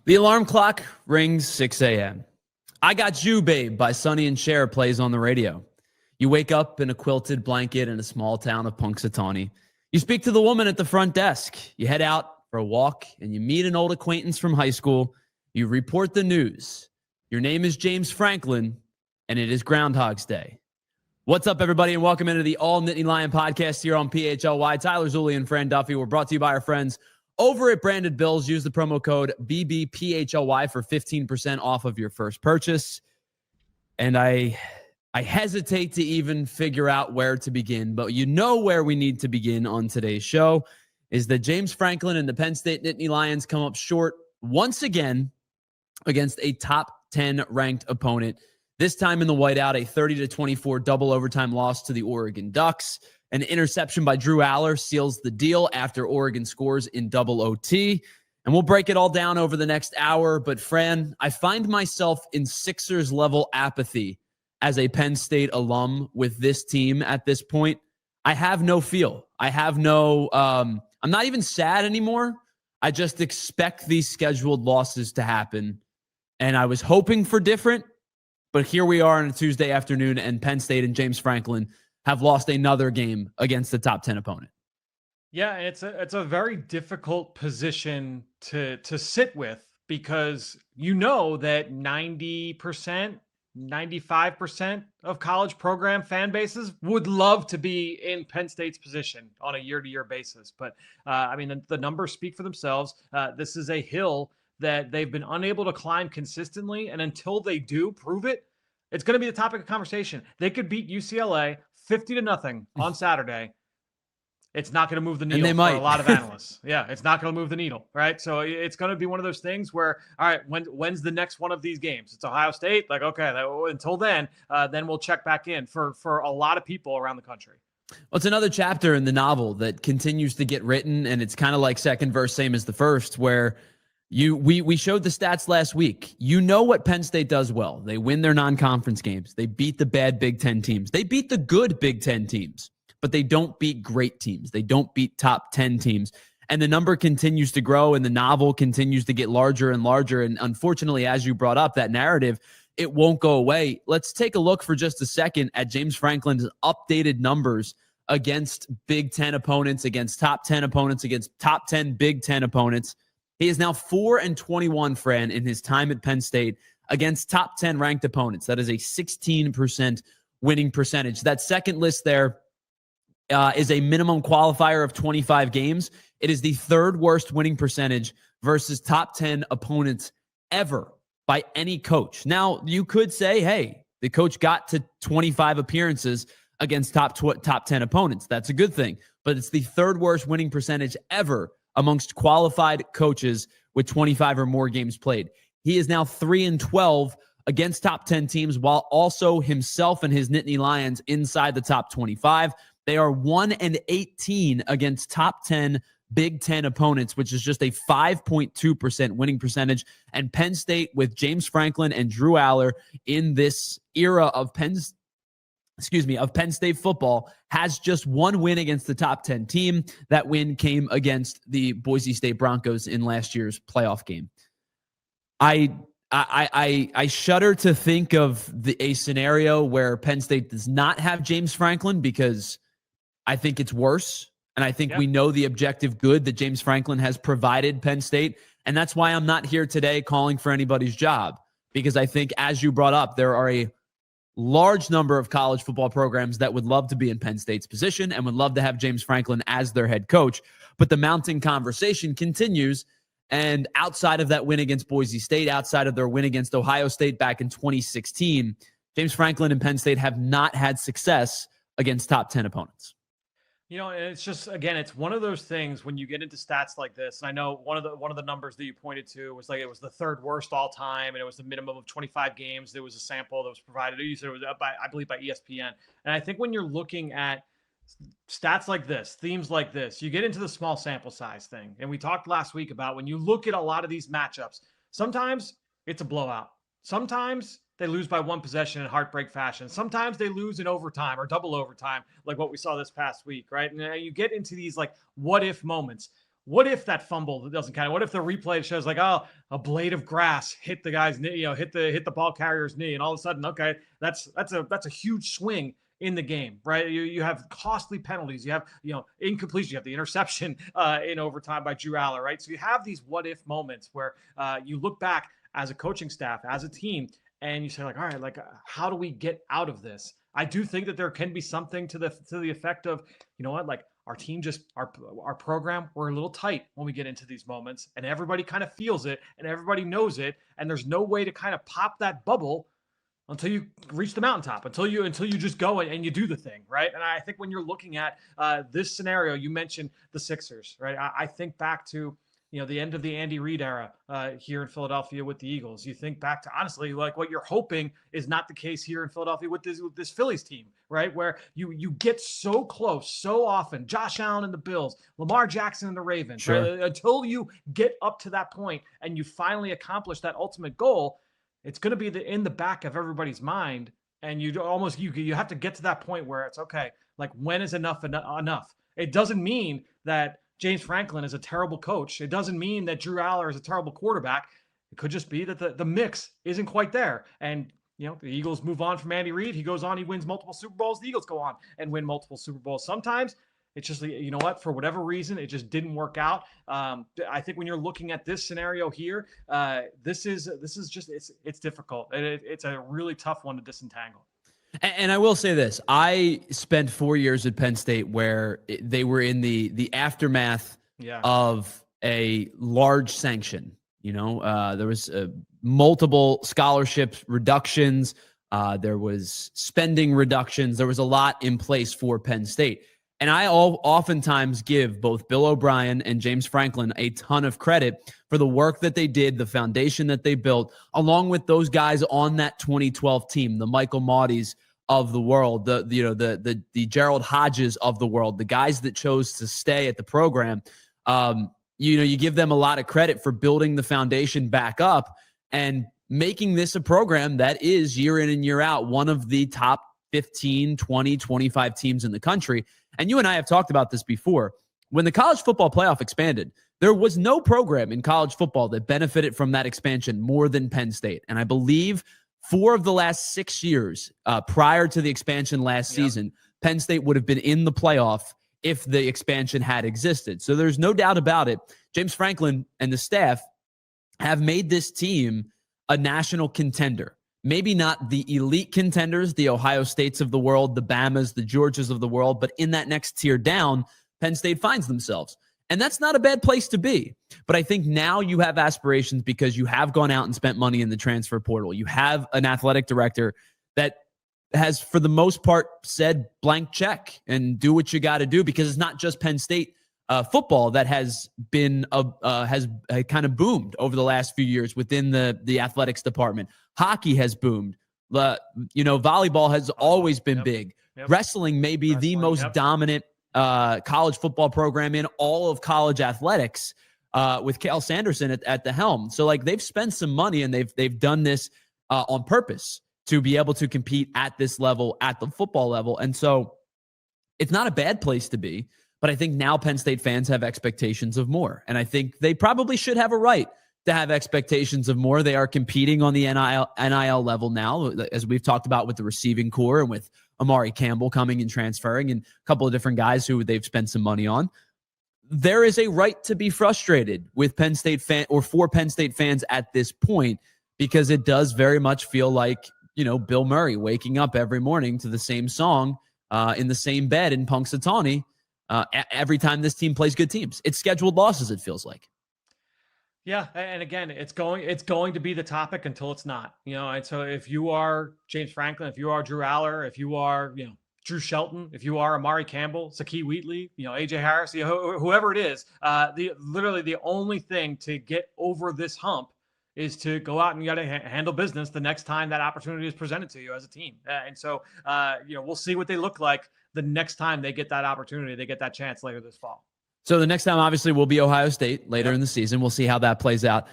The alarm clock rings 6 a.m. I Got You, Babe by Sonny and Cher plays on the radio. You wake up in a quilted blanket in a small town of Punxsutawney. You speak to the woman at the front desk. You head out for a walk and you meet an old acquaintance from high school. You report the news. Your name is James Franklin, and it is Groundhog's Day. What's up, everybody, and welcome into the All Nittany Lion podcast here on PHLY. Tyler Zulli and Fran Duffy. We're brought to you by our friends over at Branded Bills. Use the promo code BBPHLY for 15% off of your first purchase. And I hesitate to even figure out where to begin, but you know where we need to begin on today's show is that James Franklin and the Penn State Nittany Lions come up short once again against a top 10 ranked opponent. This time in the whiteout, a 30-24 double overtime loss to the Oregon Ducks. An interception by Drew Allar seals the deal after Oregon scores in double OT. And we'll break it all down over the next hour. But Fran, I find myself in Sixers level apathy as a Penn State alum with this team at this point. I have no feel. I have no, I'm not even sad anymore. I just expect these scheduled losses to happen. And I was hoping for different, but here we are on a Tuesday afternoon, and Penn State and James Franklin have lost another game against the top 10 opponent. Yeah, it's a very difficult position to sit with because you know that 90%, 95% of college program fan bases would love to be in Penn State's position on a year-to-year basis. But, I mean, the numbers speak for themselves. This is a hill that they've been unable to climb consistently, and until they do prove it, it's going to be the topic of conversation. They could beat UCLA 50-0 on Saturday. It's not going to move the needle for a lot of analysts. Yeah, it's not going to move the needle, right? So it's going to be one of those things where, all right, when's the next one of these games? It's Ohio State. Like, okay, until then we'll check back in for a lot of people around the country. Well, it's another chapter in the novel that continues to get written, and it's kind of like second verse, same as the first, where we showed the stats last week. You know what Penn State does well. They win their non-conference games. They beat the bad Big Ten teams. They beat the good Big Ten teams, but they don't beat great teams. They don't beat top 10 teams. And the number continues to grow, and the novel continues to get larger and larger. And unfortunately, as you brought up, that narrative, it won't go away. Let's take a look for just a second at James Franklin's updated numbers against Big Ten opponents, against top 10 opponents, against top 10 Big Ten opponents. He is now 4-21, Fran, in his time at Penn State against top 10 ranked opponents. That is a 16% winning percentage. That second list there is a minimum qualifier of 25 games. It is the third worst winning percentage versus top 10 opponents ever by any coach. Now, you could say, hey, the coach got to 25 appearances against top 10 opponents. That's a good thing. But it's the third worst winning percentage ever amongst qualified coaches with 25 or more games played. He is now 3-12 against top 10 teams, while also himself and his Nittany Lions inside the top 25. They are 1-18 against top 10 Big Ten opponents, which is just a 5.2% winning percentage. And Penn State, with James Franklin and Drew Allar in this era of Penn State football, has just one win against the top 10 team. That win came against the Boise State Broncos in last year's playoff game. I shudder to think of a scenario where Penn State does not have James Franklin, because I think it's worse. And I think we know the objective good that James Franklin has provided Penn State. And that's why I'm not here today calling for anybody's job, because I think, as you brought up, there are a large number of college football programs that would love to be in Penn State's position and would love to have James Franklin as their head coach. But the mounting conversation continues. And outside of that win against Boise State, outside of their win against Ohio State back in 2016, James Franklin and Penn State have not had success against top 10 opponents. You know, and it's just, again, it's one of those things when you get into stats like this. And I know one of the numbers that you pointed to was like, it was the third worst all time, and it was the minimum of 25 games. There was a sample that was provided. You said it was by, I believe, by ESPN. And I think when you're looking at stats like this, themes like this, you get into the small sample size thing. And we talked last week about when you look at a lot of these matchups, sometimes it's a blowout. Sometimes they lose by one possession in heartbreak fashion. Sometimes they lose in overtime or double overtime, like what we saw this past week, right? And you get into these like what if moments. what if that fumble doesn't count? What if the replay shows like, oh, a blade of grass hit the guy's knee, hit the ball carrier's knee, and all of a sudden, okay, that's a huge swing in the game, right? You have costly penalties. You have, incompletion. You have the interception in overtime by Drew Allar, right? So you have these what if moments where you look back as a coaching staff, as a team, and you say like, all right, like how do we get out of this? I do think that there can be something to the effect of, you know what, like our team our program, we're a little tight when we get into these moments, and everybody kind of feels it and everybody knows it, and there's no way to kind of pop that bubble until you reach the mountaintop, until you just go and you do the thing, right? And I think when you're looking at this scenario, you mentioned the Sixers, right? I think back to the end of the Andy Reid era here in Philadelphia with the Eagles. You think back to, honestly, like what you're hoping is not the case here in Philadelphia with this Phillies team, right? Where you get so close so often. Josh Allen and the Bills, Lamar Jackson and the Ravens, sure. right? Until you get up to that point and you finally accomplish that ultimate goal, it's going to be in the back of everybody's mind. And you have to get to that point where it's okay. Like, when is enough enough? It doesn't mean that James Franklin is a terrible coach. It doesn't mean that Drew Allar is a terrible quarterback. It could just be that the mix isn't quite there. And, the Eagles move on from Andy Reid. He goes on, he wins multiple Super Bowls. The Eagles go on and win multiple Super Bowls. Sometimes it's just, you know what, for whatever reason, it just didn't work out. I think when you're looking at this scenario here, this is just, it's difficult. It's a really tough one to disentangle. And I will say this: I spent 4 years at Penn State where they were in the aftermath of a large sanction. There was multiple scholarship reductions. There was spending reductions. There was a lot in place for Penn State. And I oftentimes give both Bill O'Brien and James Franklin a ton of credit for the work that they did, the foundation that they built, along with those guys on that 2012 team, the Michael Maudis of the world, the Gerald Hodges of the world, the guys that chose to stay at the program. You give them a lot of credit for building the foundation back up and making this a program that is year in and year out one of the top 15, 20, 25 teams in the country. And you and I have talked about this before. When the college football playoff expanded, there was no program in college football that benefited from that expansion more than Penn State. And I believe 4 of the last 6 years prior to the expansion last season, Penn State would have been in the playoff if the expansion had existed. So there's no doubt about it. James Franklin and the staff have made this team a national contender. Maybe not the elite contenders, the Ohio States of the world, the Bamas, the Georgias of the world, but in that next tier down, Penn State finds themselves. And that's not a bad place to be. But I think now you have aspirations because you have gone out and spent money in the transfer portal. You have an athletic director that has, for the most part, said blank check and do what you got to do, because it's not just Penn State football that has been has kind of boomed over the last few years within the athletics department. Hockey has boomed. Volleyball has always been big. Wrestling may be the most dominant college football program in all of college athletics, with Cael Sanderson at the helm. So like, they've spent some money and they've done this on purpose to be able to compete at this level, at the football level. And so it's not a bad place to be. But I think now Penn State fans have expectations of more. And I think they probably should have a right to have expectations of more. They are competing on the NIL level now, as we've talked about with the receiving core and with Amari Campbell coming and transferring and a couple of different guys who they've spent some money on. There is a right to be frustrated with Penn State for Penn State fans at this point, because it does very much feel like, Bill Murray waking up every morning to the same song in the same bed in Punxsutawney. Every time this team plays good teams, it's scheduled losses, it feels like. Yeah, and again, it's going to be the topic until it's not. And so if you are James Franklin, if you are Drew Allar, if you are Drew Shelton, if you are Amari Campbell, Sakeet Wheatley, AJ Harris, whoever it is, literally the only thing to get over this hump is to go out and you got to handle business the next time that opportunity is presented to you as a team. And so we'll see what they look like the next time they get that opportunity, they get that chance later this fall. So the next time, obviously, will be Ohio State later in the season. We'll see how that plays out.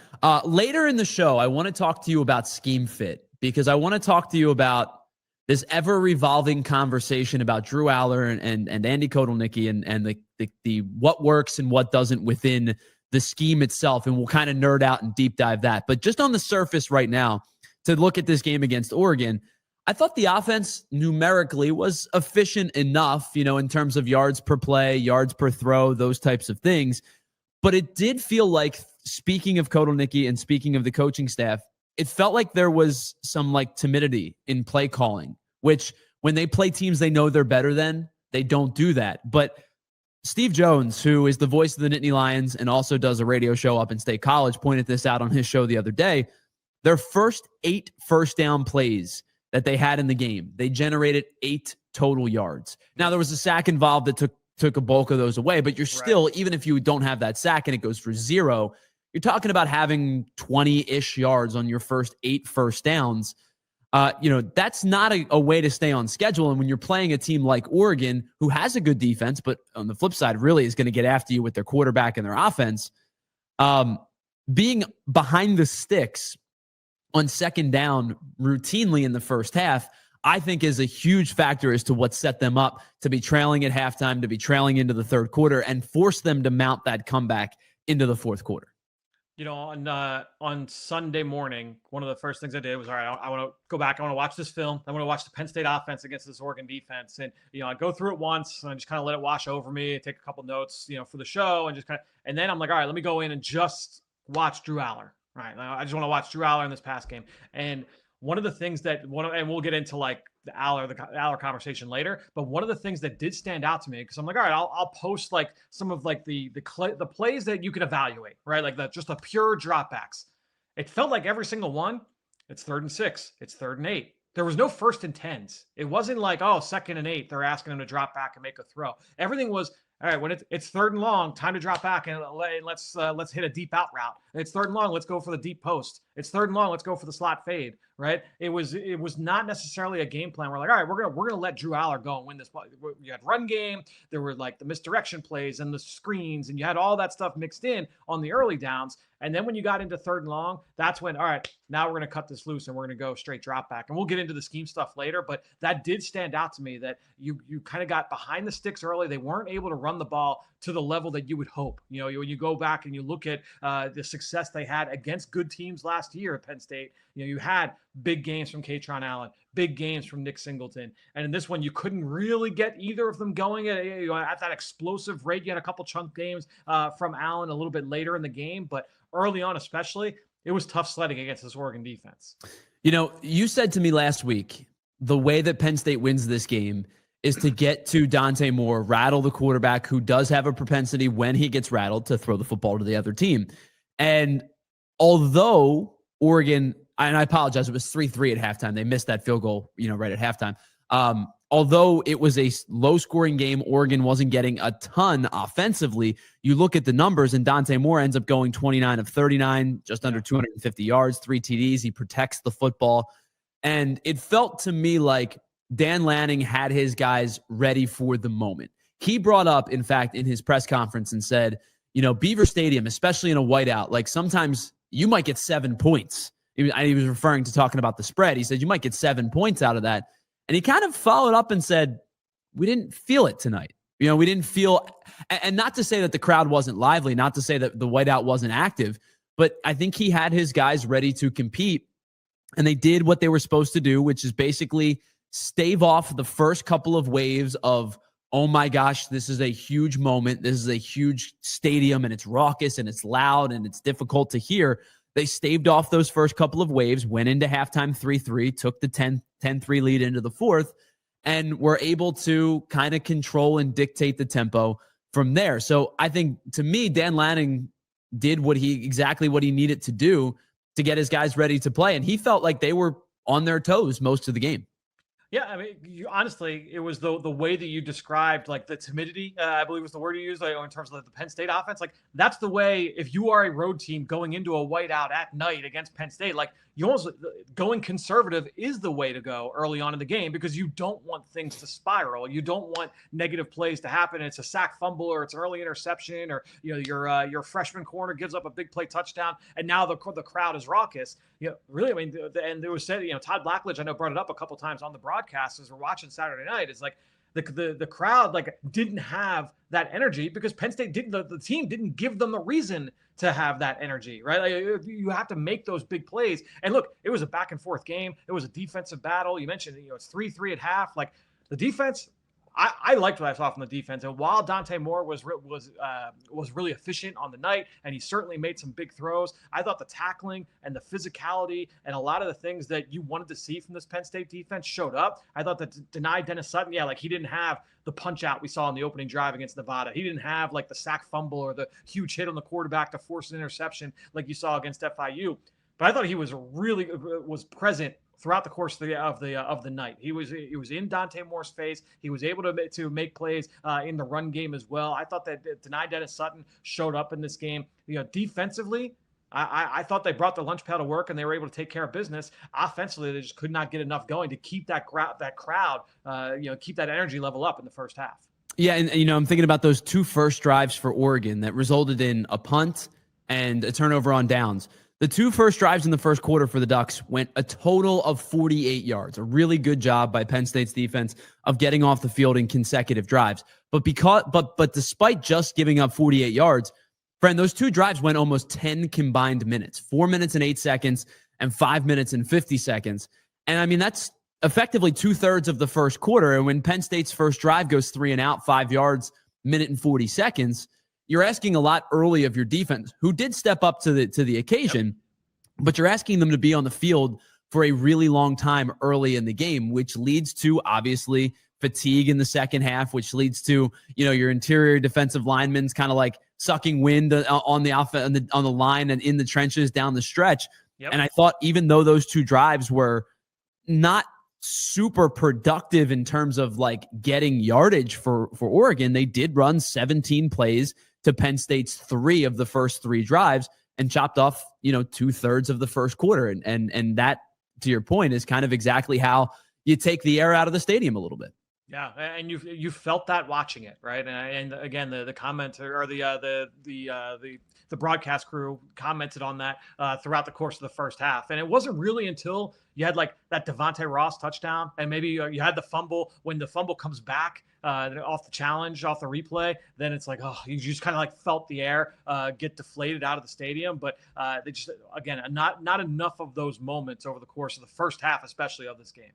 Later in the show, I want to talk to you about scheme fit, because I want to talk to you about this ever revolving conversation about Drew Allar and Andy Kotelnicki and the what works and what doesn't within the scheme itself. And we'll kind of nerd out and deep dive that. But just on the surface right now, to look at this game against Oregon, I thought the offense numerically was efficient enough, in terms of yards per play, yards per throw, those types of things. But it did feel like, speaking of Kotelnicki and speaking of the coaching staff, it felt like there was some timidity in play calling, which when they play teams they know they're better than, they don't do that. But Steve Jones, who is the voice of the Nittany Lions and also does a radio show up in State College, pointed this out on his show the other day. Their first 8 first down plays that they had in the game, they generated 8 total yards. Now, there was a sack involved that took a bulk of those away, but you're still, even if you don't have that sack and it goes for 0, you're talking about having 20-ish yards on your first 8 first downs. That's not a way to stay on schedule. And when you're playing a team like Oregon, who has a good defense, but on the flip side, really is going to get after you with their quarterback and their offense, being behind the sticks on second down routinely in the first half, I think is a huge factor as to what set them up to be trailing at halftime, to be trailing into the third quarter, and force them to mount that comeback into the fourth quarter. On Sunday morning, one of the first things I did was, all right, I want to go back. I want to watch this film. I want to watch the Penn State offense against this Oregon defense. And, I go through it once and I just kind of let it wash over me, take a couple notes, for the show and then I'm like, all right, let me go in and just watch Drew Allar. Right. I just want to watch Drew Allar in this past game. And one of the things and we'll get into the Allar conversation later, but one of the things that did stand out to me, because I'm like, all right, I'll post some of the plays that you can evaluate, right? Just the pure dropbacks. It felt like every single one, it's 3rd and 6, it's 3rd and 8. There was no 1st and 10s. It wasn't like, 2nd and 8, they're asking him to drop back and make a throw. Everything was, all right, when it's 3rd and long, time to drop back and let's hit a deep out route. It's 3rd and long, let's go for the deep post. It's 3rd and long, let's go for the slot fade. Right? It was not necessarily a game plan. We're like, all right, we're gonna let Drew Allar go and win this. You had run game, there were the misdirection plays and the screens, and you had all that stuff mixed in on the early downs. And then when you got into 3rd and long, that's when, all right, now we're gonna cut this loose and we're gonna go straight drop back. And we'll get into the scheme stuff later, but that did stand out to me that you kind of got behind the sticks early. They weren't able to run the ball to the level that you would hope. When you go back and you look at the success they had against good teams last year at Penn State, you had big games from Katron Allen, big games from Nick Singleton. And in this one, you couldn't really get either of them going at that explosive rate. You had a couple chunk games from Allen a little bit later in the game, but early on especially, it was tough sledding against this Oregon defense. You said to me last week, the way that Penn State wins this game is to get to Dante Moore, rattle the quarterback, who does have a propensity when he gets rattled to throw the football to the other team. And although Oregon, and I apologize, it was 3-3 at halftime. They missed that field goal, right at halftime. Although it was a low-scoring game, Oregon wasn't getting a ton offensively. You look at the numbers, and Dante Moore ends up going 29 of 39, just under 250 yards, 3 TDs. He protects the football. And it felt to me like Dan Lanning had his guys ready for the moment. He brought up, in fact, in his press conference and said, Beaver Stadium, especially in a whiteout, sometimes you might get 7 points. He was referring to talking about the spread. He said, you might get 7 points out of that. And he kind of followed up and said, we didn't feel it tonight. We didn't feel, and not to say that the crowd wasn't lively, not to say that the whiteout wasn't active, but I think he had his guys ready to compete. And they did what they were supposed to do, which is basically stave off the first couple of waves of, oh my gosh, this is a huge moment. This is a huge stadium and it's raucous and it's loud and it's difficult to hear. They staved off those first couple of waves, went into halftime 3-3, took the 10-3 lead into the fourth, and were able to kind of control and dictate the tempo from there. So I think, to me, Dan Lanning did exactly what he needed to do to get his guys ready to play. And he felt like they were on their toes most of the game. Yeah, I mean, honestly, it was the way that you described, the timidity, I believe was the word you used, in terms of the Penn State offense. That's the way, if you are a road team going into a whiteout at night against Penn State, you almost, going conservative is the way to go early on in the game, because you don't want things to spiral. You don't want negative plays to happen. It's a sack fumble or it's an early interception, or your freshman corner gives up a big play touchdown, and now the crowd is raucous. really, I mean, and there was said, Todd Blackledge, I know, brought it up a couple times on the broadcast as we're watching Saturday night. It's like the crowd didn't have that energy because Penn State didn't, the team didn't give them the reason to have that energy, right? Like, you have to make those big plays. And look, it was a back and forth game. It was a defensive battle. You mentioned, it's 3-3 at half. Like, the defense, I liked what I saw from the defense. And while Dante Moore was really efficient on the night, and he certainly made some big throws, I thought the tackling and the physicality and a lot of the things that you wanted to see from this Penn State defense showed up. I thought that denied Dennis Sutton, he didn't have the punch out we saw in the opening drive against Nevada. He didn't have the sack fumble or the huge hit on the quarterback to force an interception like you saw against FIU. But I thought he was present throughout the course of the night. He was in Dante Moore's face. He was able to make plays in the run game as well. I thought that denied Dennis Sutton showed up in this game. Defensively, I thought they brought the lunch pail to work and they were able to take care of business. Offensively, they just could not get enough going to keep that crowd, keep that energy level up in the first half. Yeah, and I'm thinking about those two first drives for Oregon that resulted in a punt and a turnover on downs. The two first drives in the first quarter for the Ducks went a total of 48 yards. A really good job by Penn State's defense of getting off the field in consecutive drives. But despite just giving up 48 yards, friend, those two drives went almost 10 combined minutes, 4 minutes and 8 seconds and 5 minutes and 50 seconds. And I mean, that's effectively 2/3 of the first quarter. And when Penn State's first drive goes 3 and out, 5 yards, minute and 40 seconds, you're asking a lot early of your defense, who did step up to the occasion, but you're asking them to be on the field for a really long time early in the game, which leads to obviously fatigue in the second half, which leads to, your interior defensive linemen's kind of sucking wind on the line and in the trenches down the stretch. Yep. And I thought even though those two drives were not super productive in terms of getting yardage for Oregon, they did run 17 plays to Penn State's 3 of the first 3 drives and chopped off, 2/3 of the first quarter. And that, to your point, is kind of exactly how you take the air out of the stadium a little bit. Yeah, and you felt that watching it, right? And again, the commenter or the broadcast crew commented on that throughout the course of the first half. And it wasn't really until you had that Devontae Ross touchdown, and maybe you had the fumble. When the fumble comes back off the challenge, off the replay, then it's you just kind of felt the air get deflated out of the stadium. But they just, again, not enough of those moments over the course of the first half, especially of this game.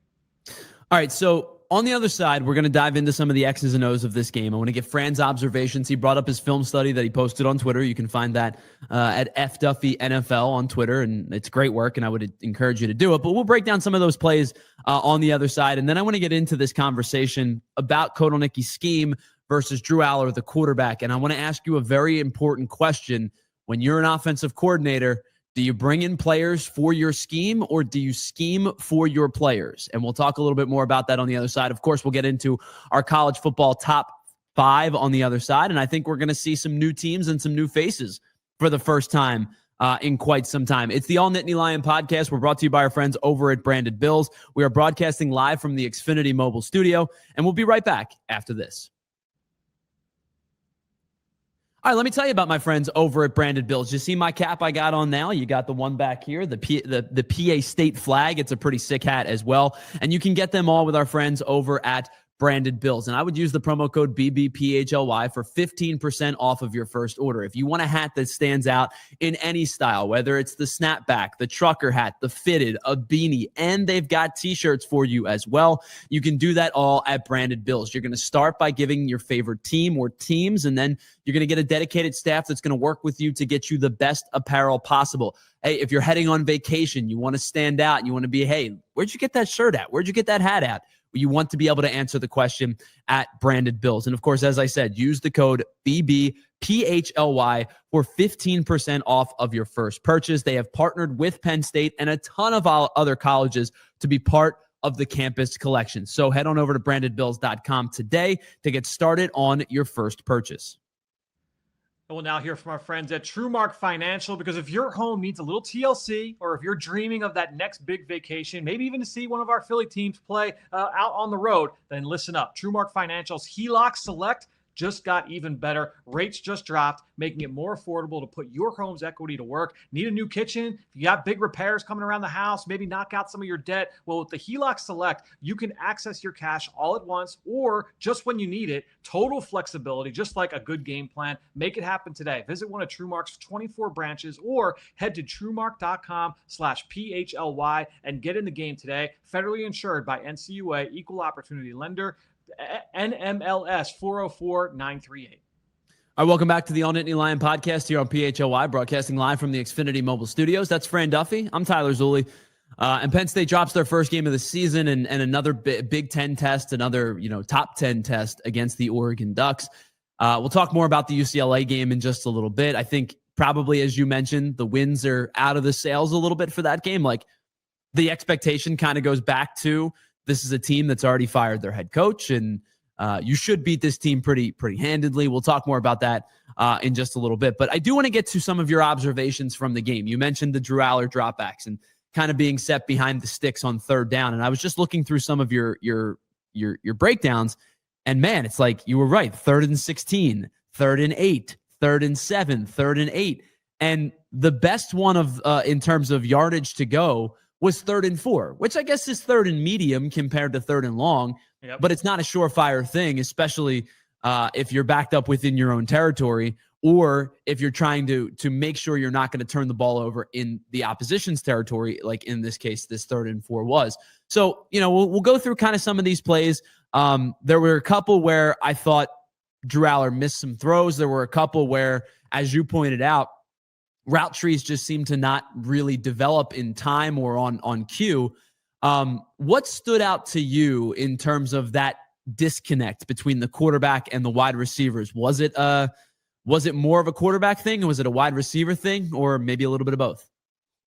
All right, so on the other side, we're going to dive into some of the X's and O's of this game. I want to get Fran's observations. He brought up his film study that he posted on Twitter. You can find that at FDuffyNFL on Twitter, and it's great work, and I would encourage you to do it. But we'll break down some of those plays on the other side, and then I want to get into this conversation about Kotelnicki's scheme versus Drew Allar, the quarterback. And I want to ask you a very important question. When you're an offensive coordinator, do you bring in players for your scheme, or do you scheme for your players? And we'll talk a little bit more about that on the other side. Of course, we'll get into our college football top 5 on the other side. And I think we're going to see some new teams and some new faces for the first time in quite some time. It's the All Nittany Lion podcast. We're brought to you by our friends over at Branded Bills. We are broadcasting live from the Xfinity Mobile Studio, and we'll be right back after this. All right, let me tell you about my friends over at Branded Bills. You see my cap I got on now? You got the one back here, the PA State flag. It's a pretty sick hat as well. And you can get them all with our friends over at Branded Bills. And I would use the promo code BBPHLY for 15% off of your first order. If you want a hat that stands out in any style, whether it's the snapback, the trucker hat, the fitted, a beanie, and they've got t-shirts for you as well, you can do that all at Branded Bills. You're going to start by giving your favorite team or teams, and then you're going to get a dedicated staff that's going to work with you to get you the best apparel possible. Hey, if you're heading on vacation, you want to stand out, and you want to be, hey, where'd you get that shirt at? Where'd you get that hat at? You want to be able to answer the question at Branded Bills. And of course, as I said, use the code BBPHLY for 15% off of your first purchase. They have partnered with Penn State and a ton of other colleges to be part of the campus collection. So head on over to brandedbills.com today to get started on your first purchase. We'll now hear from our friends at TrueMark Financial, because if your home needs a little TLC, or if you're dreaming of that next big vacation, maybe even to see one of our Philly teams play out on the road, then listen up. TrueMark Financial's HELOC Select just got even better. Rates just dropped, making it more affordable to put your home's equity to work. Need a new kitchen? If you got big repairs coming around the house, maybe knock out some of your debt. Well, with the HELOC Select, you can access your cash all at once or just when you need it. Total flexibility, just like a good game plan. Make it happen today. Visit one of TrueMark's 24 branches or head to TrueMark.com/PHLY and get in the game today. Federally insured by NCUA, Equal Opportunity Lender, NMLS 404938. All right, welcome back to the All Nittany Lion podcast here on PHLY, broadcasting live from the Xfinity Mobile Studios. That's Fran Duffy. I'm Tyler Zulli. And Penn State drops their first game of the season and another Big Ten test, another top 10 test against the Oregon Ducks. We'll talk more about the UCLA game in just a little bit. I think probably, as you mentioned, the winds are out of the sails a little bit for that game. Like, the expectation kind of goes back to this is a team that's already fired their head coach, and you should beat this team pretty handedly. We'll talk more about that in just a little bit. But I do want to get to some of your observations from the game. You mentioned the Drew Allar dropbacks and kind of being set behind the sticks on third down. And I was just looking through some of your breakdowns, and man, it's like you were right. 3rd and 16, 3rd and 8, 3rd and 7, 3rd and 8. And the best one of in terms of yardage to go was 3rd and 4, which I guess is 3rd and medium compared to 3rd and long. Yep. But it's not a surefire thing, especially if you're backed up within your own territory, or if you're trying to make sure you're not going to turn the ball over in the opposition's territory, like in this case, this 3rd and 4 was. So, we'll go through kind of some of these plays. There were a couple where I thought Drew Allar missed some throws. There were a couple where, as you pointed out, route trees just seem to not really develop in time or on cue. What stood out to you in terms of that disconnect between the quarterback and the wide receivers? Was it more of a quarterback thing, or was it a wide receiver thing, or maybe a little bit of both?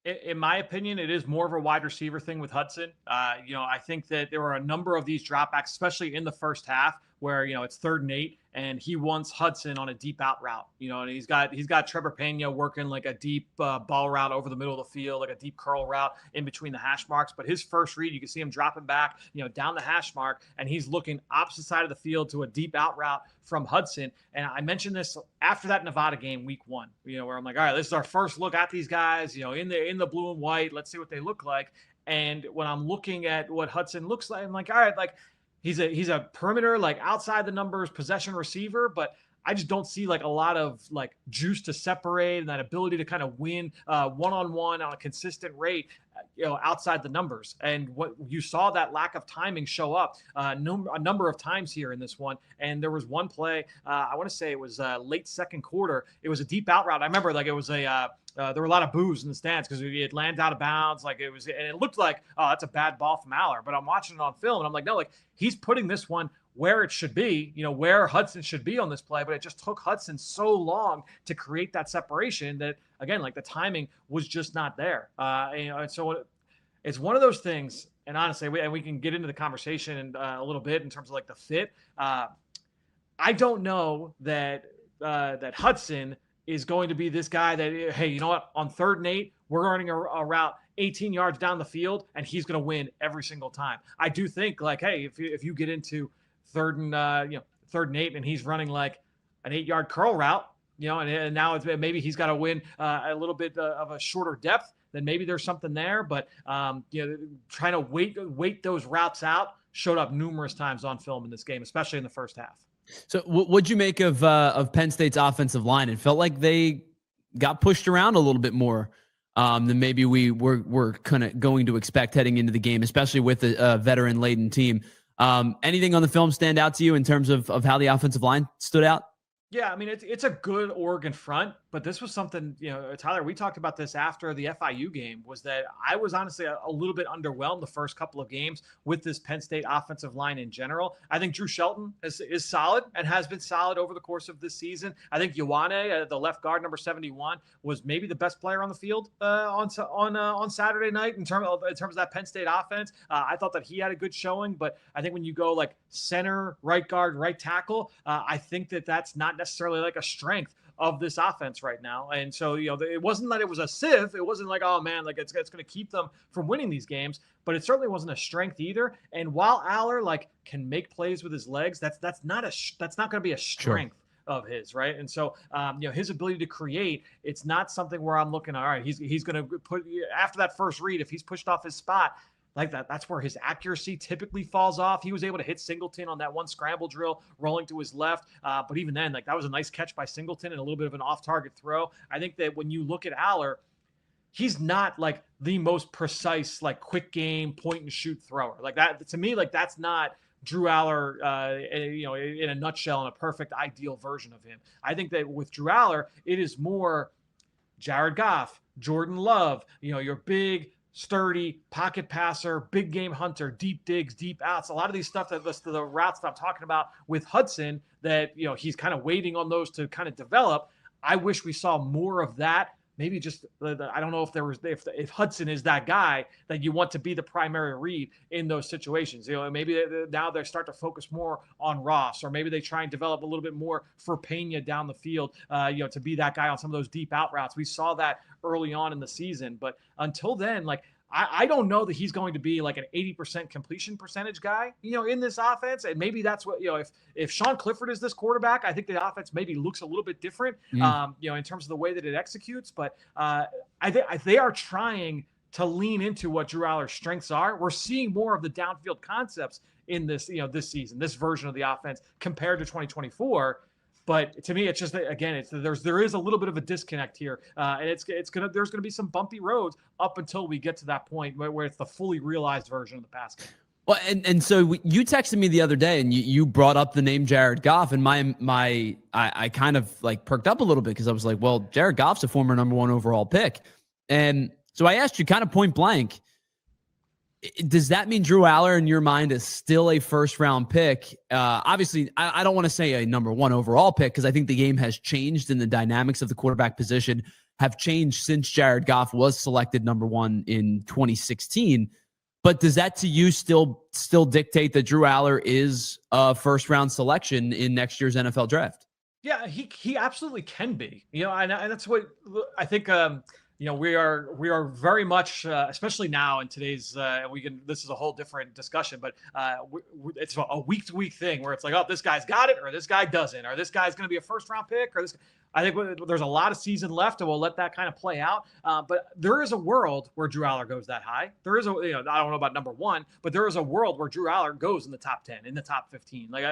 In my opinion, it is more of a wide receiver thing with Hudson. I think that there were a number of these dropbacks, especially in the first half, where it's 3rd and 8, and he wants Hudson on a deep out route. And he's got Trevor Pena working like a deep ball route over the middle of the field, like a deep curl route in between the hash marks. But his first read, you can see him dropping back, down the hash mark, and he's looking opposite side of the field to a deep out route from Hudson. And I mentioned this after that Nevada game, week 1, where I'm like, all right, this is our first look at these guys, in the blue and white. Let's see what they look like. And when I'm looking at what Hudson looks like, I'm like, all right, like, he's a perimeter, like outside the numbers possession receiver, but I just don't see like a lot of like juice to separate and that ability to kind of win one-on-one on a consistent rate, outside the numbers. And what you saw, that lack of timing show up a number of times here in this one. And there was one play, I want to say it was late second quarter. It was a deep out route. I remember like it was there were a lot of boos in the stands because it lands out of bounds. Like and it looked like, oh, that's a bad ball from Allar. But I'm watching it on film and I'm like, no, like he's putting this one where it should be, where Hudson should be on this play. But it just took Hudson so long to create that separation that, again, like the timing was just not there. And so it's one of those things. And honestly, we can get into the conversation a little bit in terms of like the fit. I don't know that Hudson is going to be this guy that, hey, you know what? On 3rd and 8, we're running a route 18 yards down the field, and he's going to win every single time. I do think, like, hey, if you get into 3rd and 8, and he's running like an 8-yard curl route, and now it's maybe he's got to win a little bit of a shorter depth, then maybe there's something there. But trying to wait those routes out showed up numerous times on film in this game, especially in the first half. So what'd you make of Penn State's offensive line? It felt like they got pushed around a little bit more than maybe we were kind of going to expect heading into the game, especially with a veteran-laden team. Anything on the film stand out to you in terms of how the offensive line stood out? Yeah, I mean, it's a good Oregon front, but this was something, Tyler, we talked about this after the FIU game, was that I was honestly a little bit underwhelmed the first couple of games with this Penn State offensive line in general. I think Drew Shelton is solid and has been solid over the course of this season. I think Ioane, the left guard, number 71, was maybe the best player on the field on Saturday night in terms of that Penn State offense. I thought that he had a good showing, but I think when you go like center, right guard, right tackle, I think that's not not necessarily like a strength of this offense right now. And so, it wasn't that it was a sieve. It wasn't like, oh man, like it's going to keep them from winning these games, but it certainly wasn't a strength either. And while Allar like can make plays with his legs, that's not going to be a strength. Sure. Of his, right? And so, his ability to create, it's not something where I'm looking, all right, he's going to put, after that first read, if he's pushed off his spot, like that's where his accuracy typically falls off. He was able to hit Singleton on that one scramble drill rolling to his left. But even then, like that was a nice catch by Singleton and a little bit of an off-target throw. I think that when you look at Allar, he's not like the most precise, like quick game point and shoot thrower. Like that, to me, like that's not Drew Allar, in a nutshell, and a perfect ideal version of him. I think that with Drew Allar, it is more Jared Goff, Jordan Love, your big, sturdy pocket passer, big game hunter, deep digs, deep outs. A lot of these stuff the routes that I'm talking about with Hudson that, he's kind of waiting on those to kind of develop. I wish we saw more of that. Maybe just, I don't know if Hudson is that guy that you want to be the primary read in those situations. Maybe now they start to focus more on Ross, or maybe they try and develop a little bit more for Pena down the field, to be that guy on some of those deep out routes. We saw that early on in the season, but until then, like, I don't know that he's going to be like an 80% completion percentage guy, in this offense. And maybe that's what, if Sean Clifford is this quarterback, I think the offense maybe looks a little bit different, in terms of the way that it executes. But they are trying to lean into what Drew Allar's strengths are. We're seeing more of the downfield concepts in this, this season, this version of the offense compared to 2024. But to me, it's just, again, there is a little bit of a disconnect here, and there's gonna be some bumpy roads up until we get to that point where it's the fully realized version of the pass game. Well, and so you texted me the other day, and you brought up the name Jared Goff, and I kind of like perked up a little bit because I was like, well, Jared Goff's a former number 1 overall pick, and so I asked you kind of point blank, does that mean Drew Allar in your mind is still a first-round pick? Obviously, I don't want to say a number 1 overall pick because I think the game has changed and the dynamics of the quarterback position have changed since Jared Goff was selected number 1 in 2016. But does that to you still dictate that Drew Allar is a first-round selection in next year's NFL draft? Yeah, he absolutely can be. And that's what I think. We are very much, especially now in today's, this is a whole different discussion, but it's a week-to-week thing where it's like, oh, this guy's got it, or this guy doesn't, or this guy's going to be a first-round pick, or this. I think there's a lot of season left, and we'll let that kind of play out. But there is a world where Drew Allar goes that high. There is I don't know about number 1, but there is a world where Drew Allar goes in the top 10, in the top 15. Like,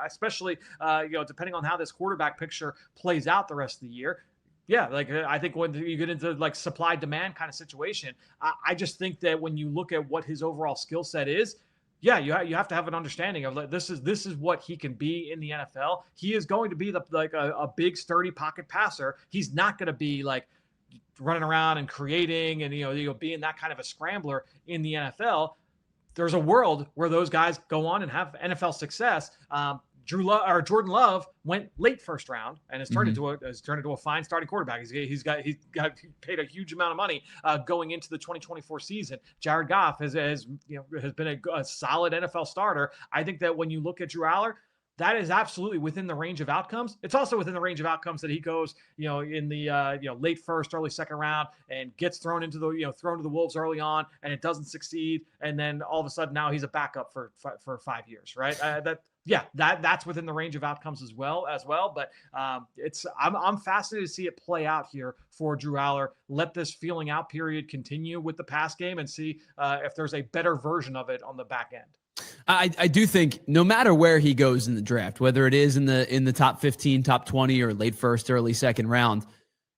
especially, depending on how this quarterback picture plays out the rest of the year. Yeah, like I think when you get into like supply demand kind of situation, I just think that when you look at what his overall skill set is, yeah, you have to have an understanding of like this is what he can be in the NFL. He is going to be a big sturdy pocket passer. He's not going to be like running around and creating and being that kind of a scrambler in the NFL. There's a world where those guys go on and have NFL success. Jordan Love went late first round and has turned into a fine starting quarterback. He's got paid a huge amount of money going into the 2024 season. Jared Goff has been a solid NFL starter. I think that when you look at Drew Allar, that is absolutely within the range of outcomes. It's also within the range of outcomes that he goes, in the late first, early second round and gets thrown to the Wolves early on, and it doesn't succeed, and then all of a sudden now he's a backup for 5 years, right? That's within the range of outcomes as well. But I'm fascinated to see it play out here for Drew Allar. Let this feeling out period continue with the pass game and see if there's a better version of it on the back end. I do think no matter where he goes in the draft, whether it is in the top 15, top 20, or late first, early second round,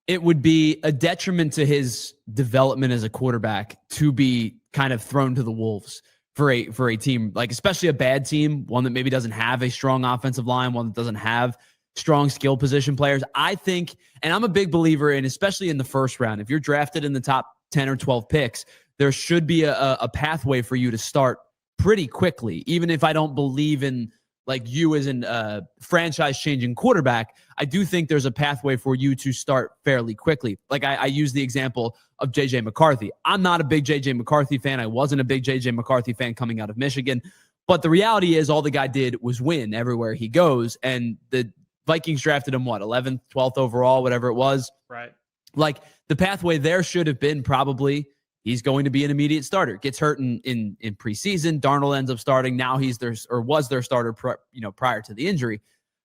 it would be a detriment to his development as a quarterback to be kind of thrown to the wolves for a team, like especially a bad team, one that maybe doesn't have a strong offensive line, one that doesn't have strong skill position players. I think, and I'm a big believer in, especially in the first round, if you're drafted in the top 10 or 12 picks, there should be a pathway for you to start pretty quickly. Even if I don't believe in like you as a franchise changing quarterback, I do think there's a pathway for you to start fairly quickly. Like I use the example of JJ McCarthy. I'm not a big JJ McCarthy fan. I wasn't a big JJ McCarthy fan coming out of Michigan, but the reality is all the guy did was win everywhere he goes. And the Vikings drafted him, what, 11th, 12th overall, whatever it was. Right. Like, the pathway there should have been probably he's going to be an immediate starter. Gets hurt in preseason. Darnold ends up starting. Now he's was their starter prior to the injury.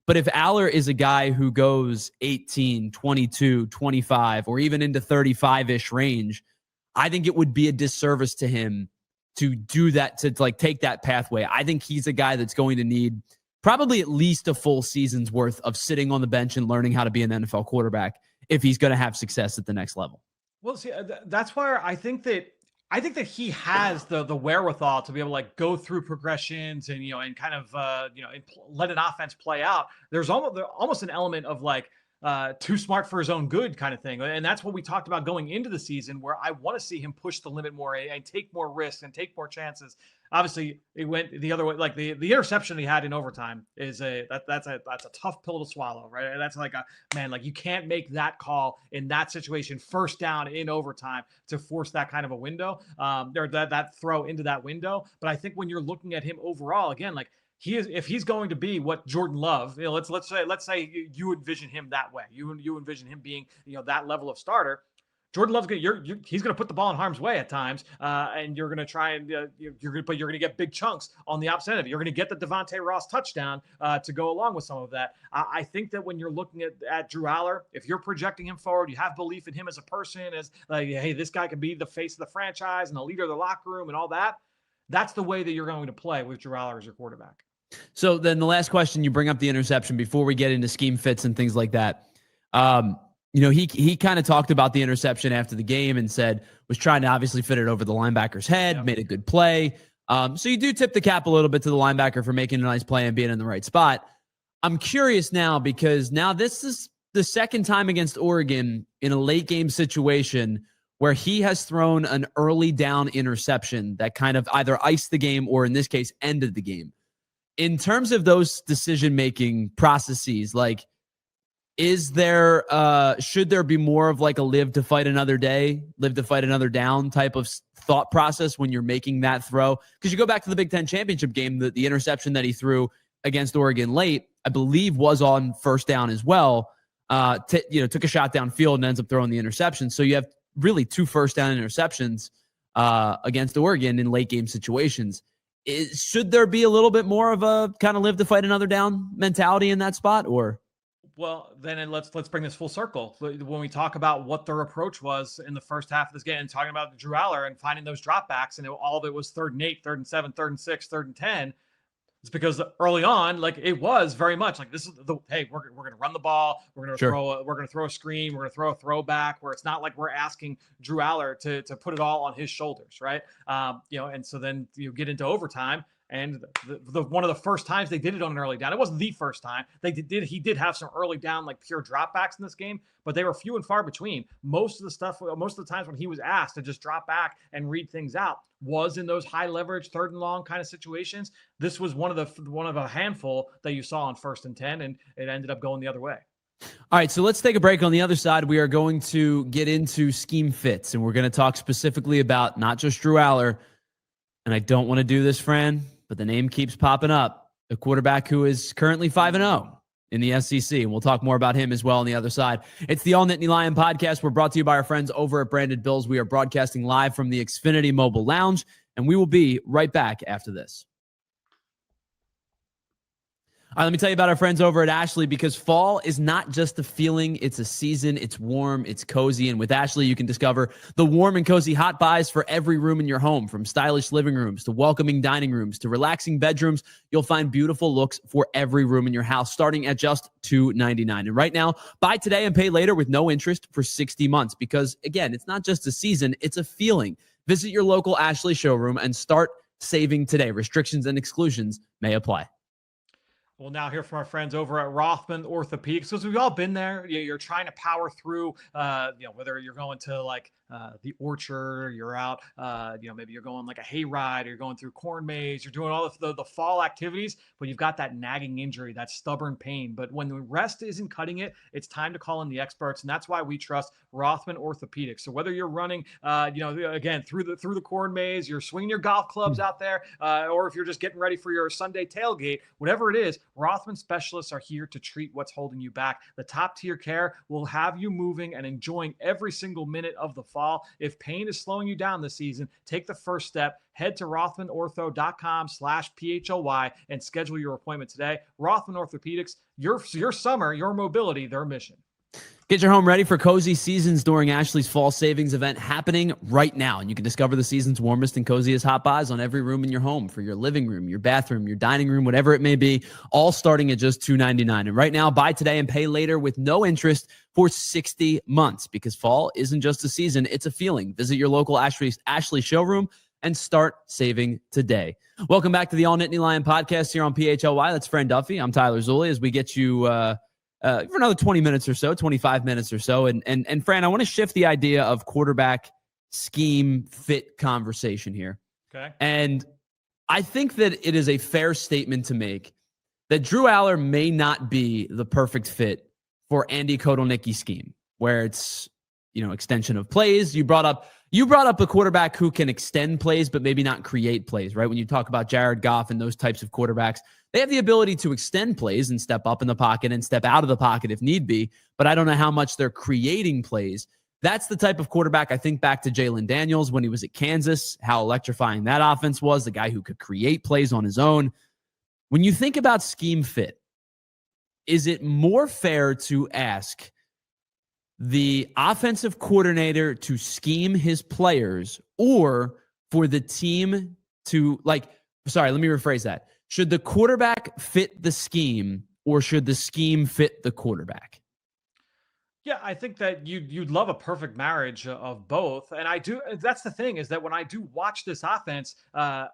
But if Allar is a guy who goes 18, 22, 25, or even into 35-ish range, I think it would be a disservice to him to do that, to like take that pathway. I think he's a guy that's going to need probably at least a full season's worth of sitting on the bench and learning how to be an NFL quarterback if he's going to have success at the next level. Well, see, that's where I think that he has the wherewithal to be able to like go through progressions and and kind of and let an offense play out. There's almost an element of like too smart for his own good kind of thing, and that's what we talked about going into the season, where I want to see him push the limit more and take more risks and take more chances. Obviously, it went the other way. Like the interception he had in overtime is that's a tough pill to swallow, right? And that's like like you can't make that call in that situation, first down in overtime, to force that kind of a window, or that throw into that window. But I think when you're looking at him overall, again, like if he's going to be what Jordan Love, let's say you envision him that way, you envision him being that level of starter. Jordan Love's he's going to put the ball in harm's way at times, and you're going to try and you're going to get big chunks on the opposite end of it. You're going to get the Devontae Ross touchdown to go along with some of that. I think that when you're looking at Drew Allar, if you're projecting him forward, you have belief in him as a person, as like, hey, this guy could be the face of the franchise and the leader of the locker room and all that. That's the way that you're going to play with Drew Allar as your quarterback. So then the last question, you bring up the interception before we get into scheme fits and things like that. He kind of talked about the interception after the game and said was trying to obviously fit it over the linebacker's head, made a good play. So you do tip the cap a little bit to the linebacker for making a nice play and being in the right spot. I'm curious now, because now this is the second time against Oregon in a late game situation where he has thrown an early down interception that kind of either iced the game or in this case ended the game. In terms of those decision-making processes, like, should there be more of like a live to fight another down type of thought process when you're making that throw? Because you go back to the Big Ten championship game, the interception that he threw against Oregon late, I believe was on first down as well. Took a shot downfield and ends up throwing the interception. So you have really 2 first down interceptions against Oregon in late game situations. Should there be a little bit more of a kind of live to fight another down mentality in that spot, or? Well, then let's bring this full circle. When we talk about what their approach was in the first half of this game and talking about Drew Allar and finding those dropbacks, and all of it was 3rd and 8, 3rd and 7, 3rd and 6, 3rd and 10. It's because early on, like, it was very much like, this is hey, we're going to run the ball. We're going to throw a screen. We're going to throw a throwback, where it's not like we're asking Drew Allar to put it all on his shoulders. Right. And so then you get into overtime. And one of the first times they did it on an early down, it wasn't the first time he did have some early down, like pure dropbacks in this game, but they were few and far between. Most of the times when he was asked to just drop back and read things out was in those high leverage 3rd and long kind of situations. This was one of a handful that you saw on 1st and 10, and it ended up going the other way. All right, so let's take a break. On the other side, we are going to get into scheme fits, and we're going to talk specifically about not just Drew Allar. And I don't want to do this, Fran, but the name keeps popping up. A quarterback who is currently 5-0 in the SEC. And we'll talk more about him as well on the other side. It's the All Nittany Lion podcast. We're brought to you by our friends over at Branded Bills. We are broadcasting live from the Xfinity Mobile Lounge, and we will be right back after this. All right, let me tell you about our friends over at Ashley, because fall is not just a feeling, it's a season. It's warm, it's cozy, and with Ashley, you can discover the warm and cozy hot buys for every room in your home, from stylish living rooms to welcoming dining rooms to relaxing bedrooms. You'll find beautiful looks for every room in your house, starting at just $299. And right now, buy today and pay later with no interest for 60 months, because again, it's not just a season, it's a feeling. Visit your local Ashley showroom and start saving today. Restrictions and exclusions may apply. We'll now hear from our friends over at Rothman Orthopedics, because we've all been there. You're trying to power through, whether you're going to like the orchard, you're out, maybe you're going like a hayride, or you're going through corn maze, you're doing all of the fall activities, but you've got that nagging injury, that stubborn pain. But when the rest isn't cutting it, it's time to call in the experts, and that's why we trust Rothman Orthopedics. So whether you're running, again, through the corn maze, you're swinging your golf clubs out there, or if you're just getting ready for your Sunday tailgate, whatever it is, Rothman specialists are here to treat what's holding you back. The top tier care will have you moving and enjoying every single minute of the fall. If pain is slowing you down this season, take the first step. Head to rothmanortho.com/PHLY and schedule your appointment today. Rothman Orthopedics, your summer, your mobility, their mission. Get your home ready for cozy seasons during Ashley's fall savings event happening right now. And you can discover the season's warmest and coziest hot buys on every room in your home, for your living room, your bathroom, your dining room, whatever it may be, all starting at just $2.99. And right now, buy today and pay later with no interest for 60 months, because fall isn't just a season, it's a feeling. Visit your local Ashley showroom and start saving today. Welcome back to the All Nittany Lion podcast here on PHLY. That's Fran Duffy. I'm Tyler Zulli, as we get you for another 20 minutes or so, 25 minutes or so. And Fran, I want to shift the idea of quarterback scheme fit conversation here. Okay. And I think that it is a fair statement to make that Drew Allar may not be the perfect fit for Andy Kotelnicki's scheme, where it's, extension of plays. You brought up a quarterback who can extend plays, but maybe not create plays, right? When you talk about Jared Goff and those types of quarterbacks, they have the ability to extend plays and step up in the pocket and step out of the pocket if need be, but I don't know how much they're creating plays. That's the type of quarterback I think back to Jalen Daniels when he was at Kansas, how electrifying that offense was, the guy who could create plays on his own. When you think about scheme fit, is it more fair to ask the offensive coordinator to scheme his players, or for the team to let me rephrase that. Should the quarterback fit the scheme, or should the scheme fit the quarterback? Yeah, I think that you'd love a perfect marriage of both. And I do. That's the thing, is that when I do watch this offense, I'm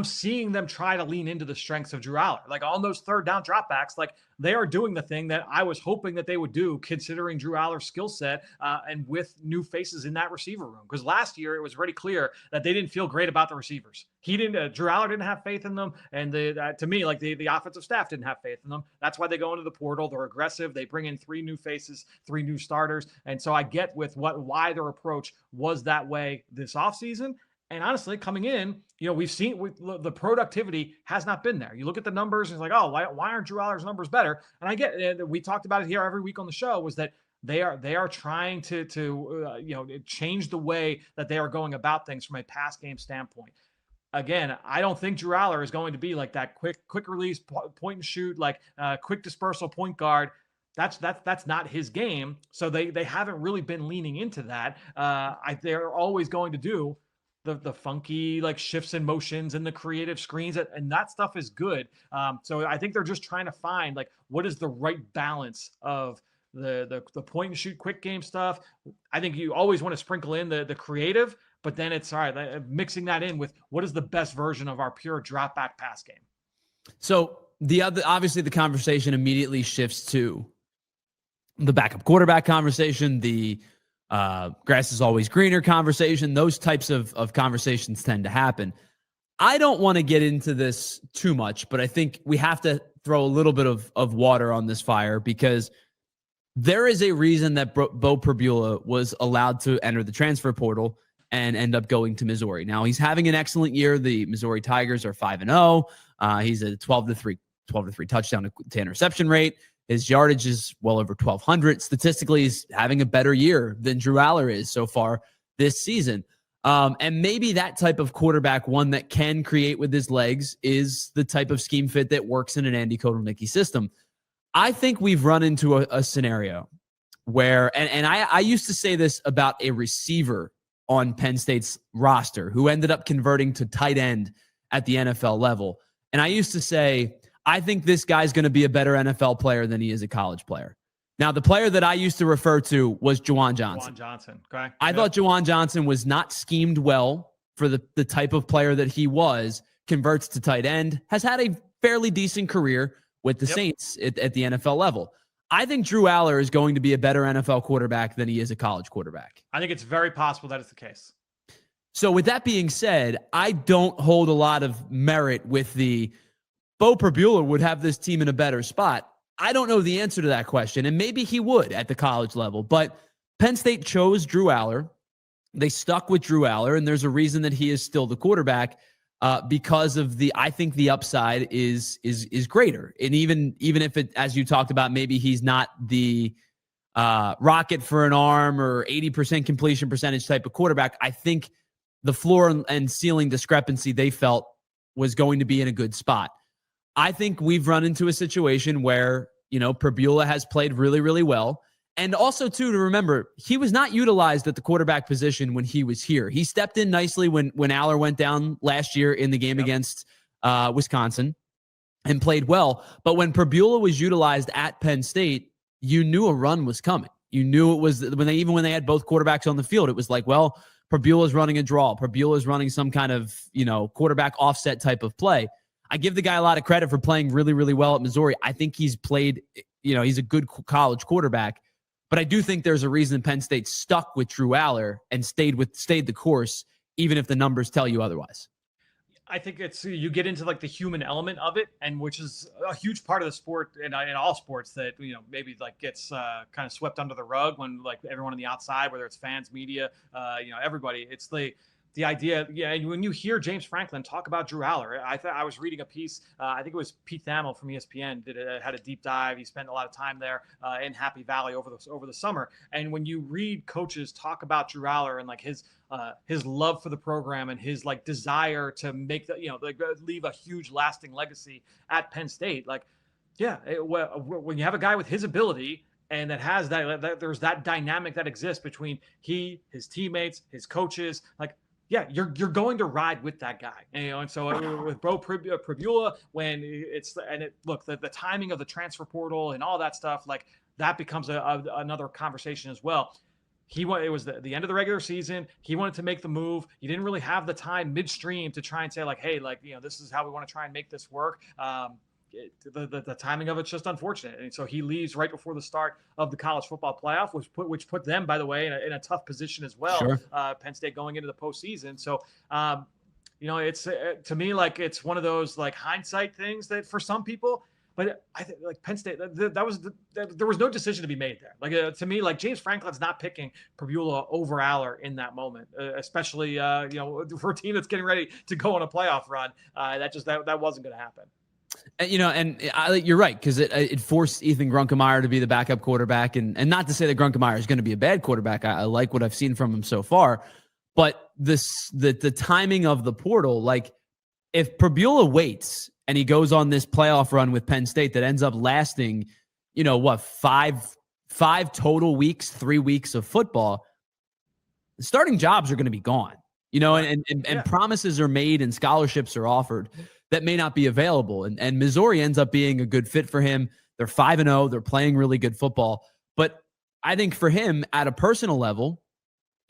seeing them try to lean into the strengths of Drew Allar. Like on those third down dropbacks, like they are doing the thing that I was hoping that they would do, considering Drew Allar's skill set and with new faces in that receiver room. Because last year it was pretty clear that they didn't feel great about the receivers. Drew Allar didn't have faith in them, and to me, the offensive staff didn't have faith in them. That's why they go into the portal. They're aggressive. They bring in 3 new faces, 3 new starters, and so I get with why their approach was that way this offseason. And honestly, coming in, we've seen the productivity has not been there. You look at the numbers, and it's like, oh, why aren't Drew Allar's numbers better? And I get it. We talked about it here every week on the show, was that they are trying to change the way that they are going about things from a pass game standpoint. Again, I don't think Drew Allar is going to be like that quick release, point and shoot, quick dispersal point guard. That's not his game. So they haven't really been leaning into that. They're always going to do the funky shifts and motions and the creative screens, and that stuff is good. So I think they're just trying to find what is the right balance of the point and shoot quick game stuff. I think you always want to sprinkle in the creative, but then it's all right mixing that in with what is the best version of our pure drop back pass game. So obviously the conversation immediately shifts to the backup quarterback conversation, the grass is always greener conversation. Those types of conversations tend to happen. I don't want to get into this too much, but I think we have to throw a little bit of water on this fire, because there is a reason that Bo Perbula was allowed to enter the transfer portal and end up going to Missouri. Now, he's having an excellent year. The Missouri Tigers are 5-0. He's a 12-3 touchdown to interception rate. His yardage is well over 1,200. Statistically, he's having a better year than Drew Allar is so far this season. And maybe that type of quarterback, one that can create with his legs, is the type of scheme fit that works in an Andy Kotelnicki system. I think we've run into a scenario where, and I used to say this about a receiver on Penn State's roster who ended up converting to tight end at the NFL level. And I used to say, I think this guy's going to be a better NFL player than he is a college player. Now, the player that I used to refer to was Juwan Johnson. Okay. I thought Juwan Johnson was not schemed well for the type of player that he was, converts to tight end, has had a fairly decent career with the Saints at the NFL level. I think Drew Allar is going to be a better NFL quarterback than he is a college quarterback. I think it's very possible that is the case. So with that being said, I don't hold a lot of merit with the Bo Pribula would have this team in a better spot. I don't know the answer to that question, and maybe he would at the college level, but Penn State chose Drew Allar. They stuck with Drew Allar, and there's a reason that he is still the quarterback because of I think the upside is greater. And even if it, as you talked about, maybe he's not the rocket for an arm or 80% completion percentage type of quarterback, I think the floor and ceiling discrepancy they felt was going to be in a good spot. I think we've run into a situation where, Pribula has played really, really well. And also, too, to remember, he was not utilized at the quarterback position when he was here. He stepped in nicely when Allar went down last year in the game against Wisconsin and played well. But when Pribula was utilized at Penn State, you knew a run was coming. You knew it was when they had both quarterbacks on the field, it was like, well, Pribula's running a draw. Pribula's running some kind of, quarterback offset type of play. I give the guy a lot of credit for playing really, really well at Missouri. I think he's played, he's a good college quarterback. But I do think there's a reason Penn State stuck with Drew Allar and stayed the course, even if the numbers tell you otherwise. I think you get into like the human element of it, and which is a huge part of the sport and in all sports that maybe like gets kind of swept under the rug when like everyone on the outside, whether it's fans, media, everybody. It's the idea, and when you hear James Franklin talk about Drew Allar, I was reading a piece, I think it was Pete Thamel from ESPN had a deep dive. He spent a lot of time there in Happy Valley over the summer. And when you read coaches talk about Drew Allar and like his love for the program and his like desire to make leave a huge lasting legacy at Penn State, like, when you have a guy with his ability and that has that there's that dynamic that exists between his teammates, his coaches, like, yeah, you're going to ride with that guy, and so with Bo Pribula, when the timing of the transfer portal and all that stuff, like that becomes another conversation as well. It was the end of the regular season. He wanted to make the move. He didn't really have the time midstream to try and say like, hey, like this is how we want to try and make this work. The timing of it's just unfortunate, and so he leaves right before the start of the college football playoff, which put them, by the way, in a tough position as well. Sure. Penn State going into the postseason. So, it's to me like it's one of those like hindsight things that for some people, but I think like Penn State, there was no decision to be made there. Like to me, like James Franklin's not picking Pribula over Allar in that moment, especially for a team that's getting ready to go on a playoff run. That wasn't going to happen. You're right, because it forced Ethan Grunkemeyer to be the backup quarterback, and not to say that Grunkemeyer is going to be a bad quarterback. I like what I've seen from him so far, but the timing of the portal, like if Pribula waits and he goes on this playoff run with Penn State that ends up lasting, five total weeks, 3 weeks of football, the starting jobs are going to be gone, and promises are made and scholarships are offered that may not be available. And Missouri ends up being a good fit for him. They're 5-0. They're playing really good football. But I think for him at a personal level,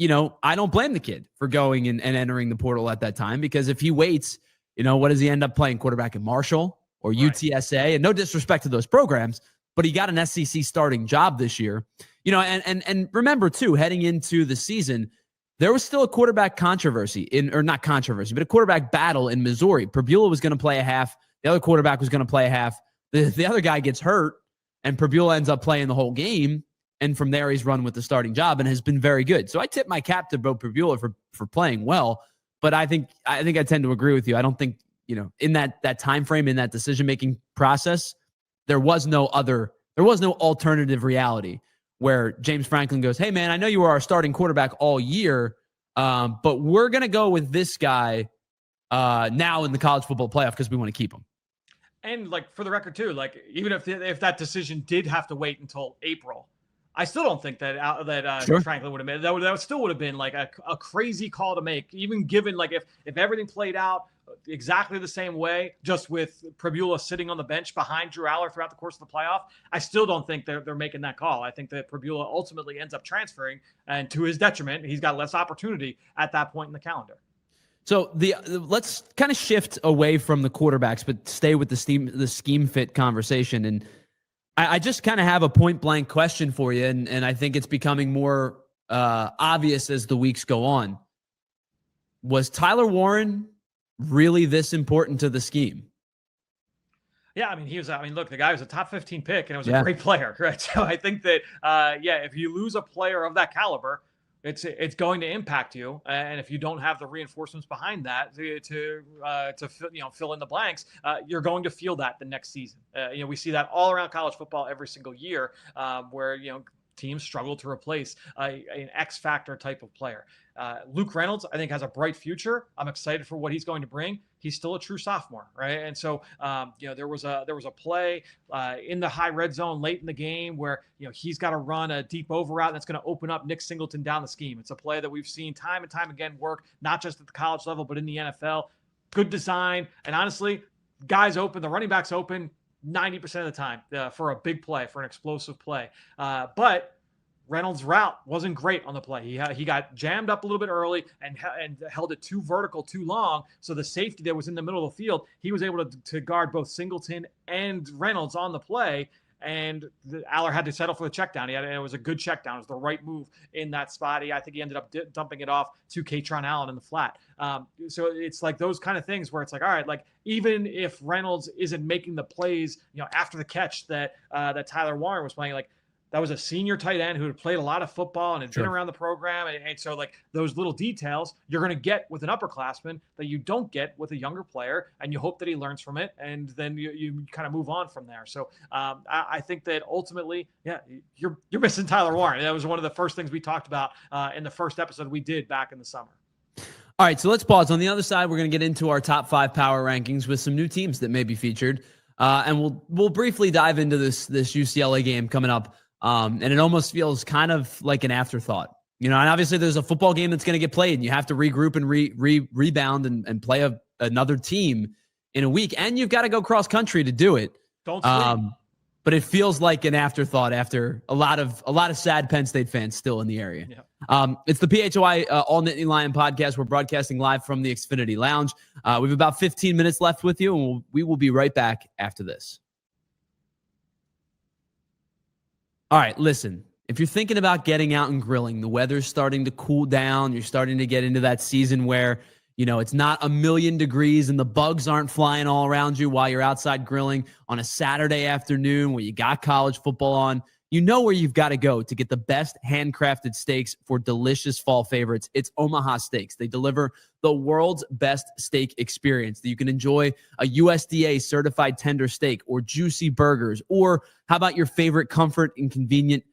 I don't blame the kid for going and entering the portal at that time, because if he waits, what does he end up playing? Quarterback in Marshall or UTSA? And no disrespect to those programs, but he got an SEC starting job this year. And remember too, heading into the season, there was still a quarterback controversy not controversy, but a quarterback battle in Missouri. Pribula was going to play a half. The other quarterback was going to play a half. The other guy gets hurt, and Pribula ends up playing the whole game. And from there, he's run with the starting job and has been very good. So I tip my cap to Bo Pribula for playing well. But I think I tend to agree with you. I don't think, in that time frame, in that decision-making process, there was no alternative reality where James Franklin goes, hey, man, I know you were our starting quarterback all year, but we're going to go with this guy now in the college football playoff because we want to keep him. And, like, for the record, too, like, even if that decision did have to wait until April, I still don't think that Sure. Franklin would have made it. That still would have been, like, a crazy call to make, even given, like, if everything played out exactly the same way, just with Pribula sitting on the bench behind Drew Allar throughout the course of the playoff, I still don't think they're making that call. I think that Pribula ultimately ends up transferring, and to his detriment, he's got less opportunity at that point in the calendar. So let's kind of shift away from the quarterbacks, but stay with the scheme fit conversation. And I just kind of have a point blank question for you, and I think it's becoming more obvious as the weeks go on. Was Tyler Warren really this important to the scheme? Yeah, I mean, look, the guy was a top 15 pick and it was a Yeah. great player, right? So I think that, if you lose a player of that caliber, it's going to impact you, and if you don't have the reinforcements behind that to fill in the blanks, you're going to feel that the next season. We see that all around college football every single year, where teams struggle to replace an X factor type of player. Luke Reynolds, I think, has a bright future. I'm excited for what he's going to bring. He's still a true sophomore, right? And so, there was a play in the high red zone late in the game where he's got to run a deep over route that's going to open up Nick Singleton down the scheme. It's a play that we've seen time and time again work, not just at the college level, but in the NFL. Good design, and honestly, guys open, the running backs open 90% of the time for a big play, for an explosive play. But Reynolds' route wasn't great on the play. He got jammed up a little bit early and held it too vertical, too long. So the safety that was in the middle of the field, he was able to guard both Singleton and Reynolds on the play. And Allar had to settle for the check down. It was a good check down. It was the right move in that spot. I think he ended up dumping it off to Katron Allen in the flat. So it's like those kind of things where it's like, all right, like even if Reynolds isn't making the plays, after the catch that Tyler Warren was playing, like that was a senior tight end who had played a lot of football and had been around the program. And so like those little details you're going to get with an upperclassman that you don't get with a younger player. And you hope that he learns from it. And then you kind of move on from there. So I think that ultimately, you're missing Tyler Warren. That was one of the first things we talked about in the first episode we did back in the summer. All right, so let's pause. On the other side, we're going to get into our top 5 power rankings with some new teams that may be featured. And we'll briefly dive into this UCLA game coming up. And it almost feels kind of like an afterthought, and obviously there's a football game that's going to get played and you have to regroup and rebound and play another team in a week. And you've got to go cross country to do it. Don't sleep. But it feels like an afterthought after a lot of sad Penn State fans still in the area. Yeah. It's the PHLY All Nittany Lion podcast. We're broadcasting live from the Xfinity Lounge. We have about 15 minutes left with you, and we will be right back after this. All right, listen, if you're thinking about getting out and grilling, the weather's starting to cool down. You're starting to get into that season where, it's not 1,000,000 degrees and the bugs aren't flying all around you while you're outside grilling on a Saturday afternoon where you got college football on. You know where you've got to go to get the best handcrafted steaks for delicious fall favorites. It's Omaha Steaks. They deliver the world's best steak experience that you can enjoy a USDA certified tender steak or juicy burgers, or how about your favorite comfort and convenient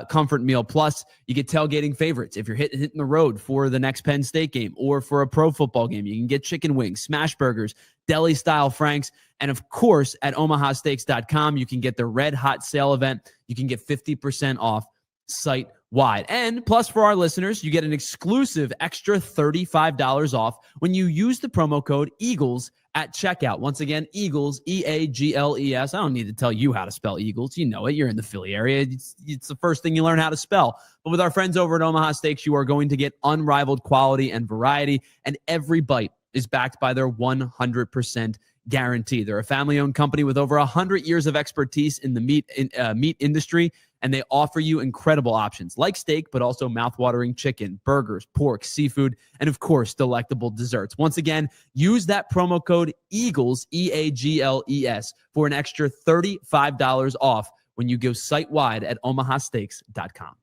comfort meal? Plus, you get tailgating favorites. If you're hitting the road for the next Penn State game or for a pro football game, you can get chicken wings, smash burgers, deli-style franks, and of course, at omahasteaks.com, you can get the Red Hot Sale event. You can get 50% off site-wide. And plus, for our listeners, you get an exclusive extra $35 off when you use the promo code EAGLES at checkout. Once again, Eagles, EAGLES. I don't need to tell you how to spell Eagles. You know it. You're in the Philly area. It's the first thing you learn how to spell. But with our friends over at Omaha Steaks, you are going to get unrivaled quality and variety, and every bite is backed by their 100% guarantee. They're a family-owned company with over 100 years of expertise in the meat industry, and they offer you incredible options like steak, but also mouthwatering chicken, burgers, pork, seafood, and of course, delectable desserts. Once again, use that promo code EAGLES, EAGLES, for an extra $35 off when you go site-wide at omahasteaks.com.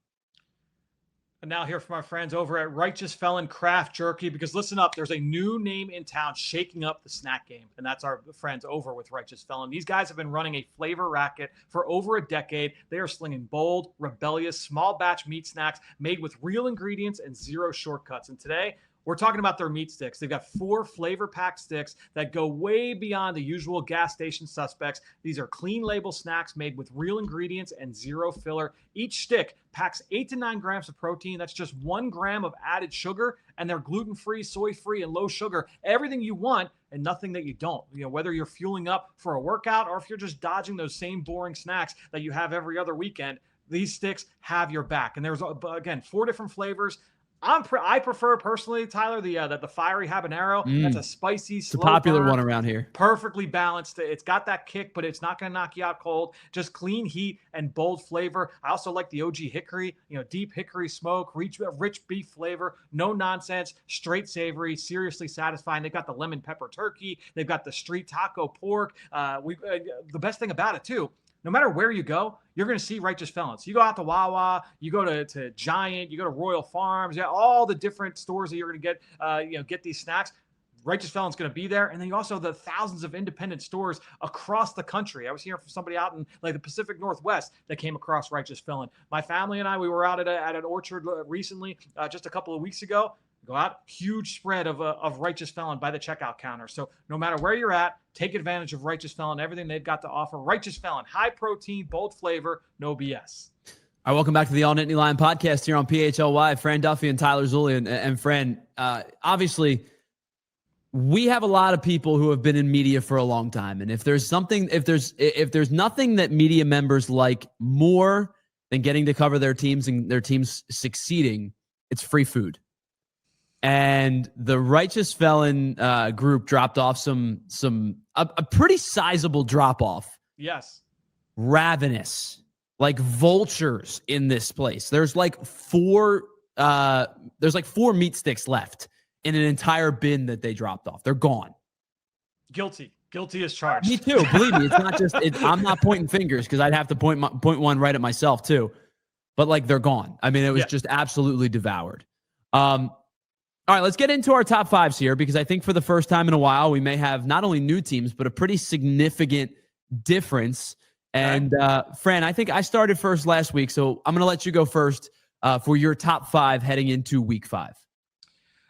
And now hear from our friends over at Righteous Felon Craft Jerky, because listen up, there's a new name in town shaking up the snack game, and that's our friends over with Righteous Felon. These guys have been running a flavor racket for over a decade. They are slinging bold, rebellious, small batch meat snacks made with real ingredients and zero shortcuts. And today, we're talking about their meat sticks. They've got 4 flavor-packed sticks that go way beyond the usual gas station suspects. These are clean label snacks made with real ingredients and zero filler. Each stick packs 8 to 9 grams of protein. That's just 1 gram of added sugar, and they're gluten-free, soy-free, and low sugar. Everything you want and nothing that you don't. Whether you're fueling up for a workout or if you're just dodging those same boring snacks that you have every other weekend, these sticks have your back. And there's, again, 4 different flavors. I prefer personally, Tyler, the fiery habanero. That's a spicy, It's a slow popular burn, one around here. perfectly balanced. It's got that kick, but it's not going to knock you out cold. Just clean heat and bold flavor. I also like the OG hickory, deep hickory smoke, rich beef flavor, no nonsense, straight savory, seriously satisfying. They've got the lemon pepper turkey. They've got the street taco pork. The best thing about it too, no matter where you go, you're going to see Righteous Felons. You go out to Wawa, you go to Giant, you go to Royal Farms, all the different stores that you're going to get these snacks. Righteous Felon's going to be there. And then you also the thousands of independent stores across the country. I was hearing from somebody out in like the Pacific Northwest that came across Righteous Felon. My family and I, we were out at an orchard recently, just a couple of weeks ago. Go out, huge spread of Righteous Felon by the checkout counter. So no matter where you're at, take advantage of Righteous Felon, everything they've got to offer. Righteous Felon, high protein, bold flavor, no BS. All right, welcome back to the All Nittany Lion podcast here on PHLY. Fran Duffy and Tyler Zulli. And Fran, obviously, we have a lot of people who have been in media for a long time. And if there's nothing that media members like more than getting to cover their teams and their teams succeeding, it's free food. And the Righteous Felon group dropped off a pretty sizable drop off. Yes. Ravenous, like vultures in this place. There's like four meat sticks left in an entire bin that they dropped off. They're gone. Guilty as charged. Me too. Believe me, it's not just. I'm not pointing fingers because I'd have to point one right at myself too. But like they're gone. I mean, it was just absolutely devoured. All right, let's get into our top fives here because I think for the first time in a while, we may have not only new teams, but a pretty significant difference. And Fran, I think I started first last week, so I'm going to let you go first for your top five heading into week 5.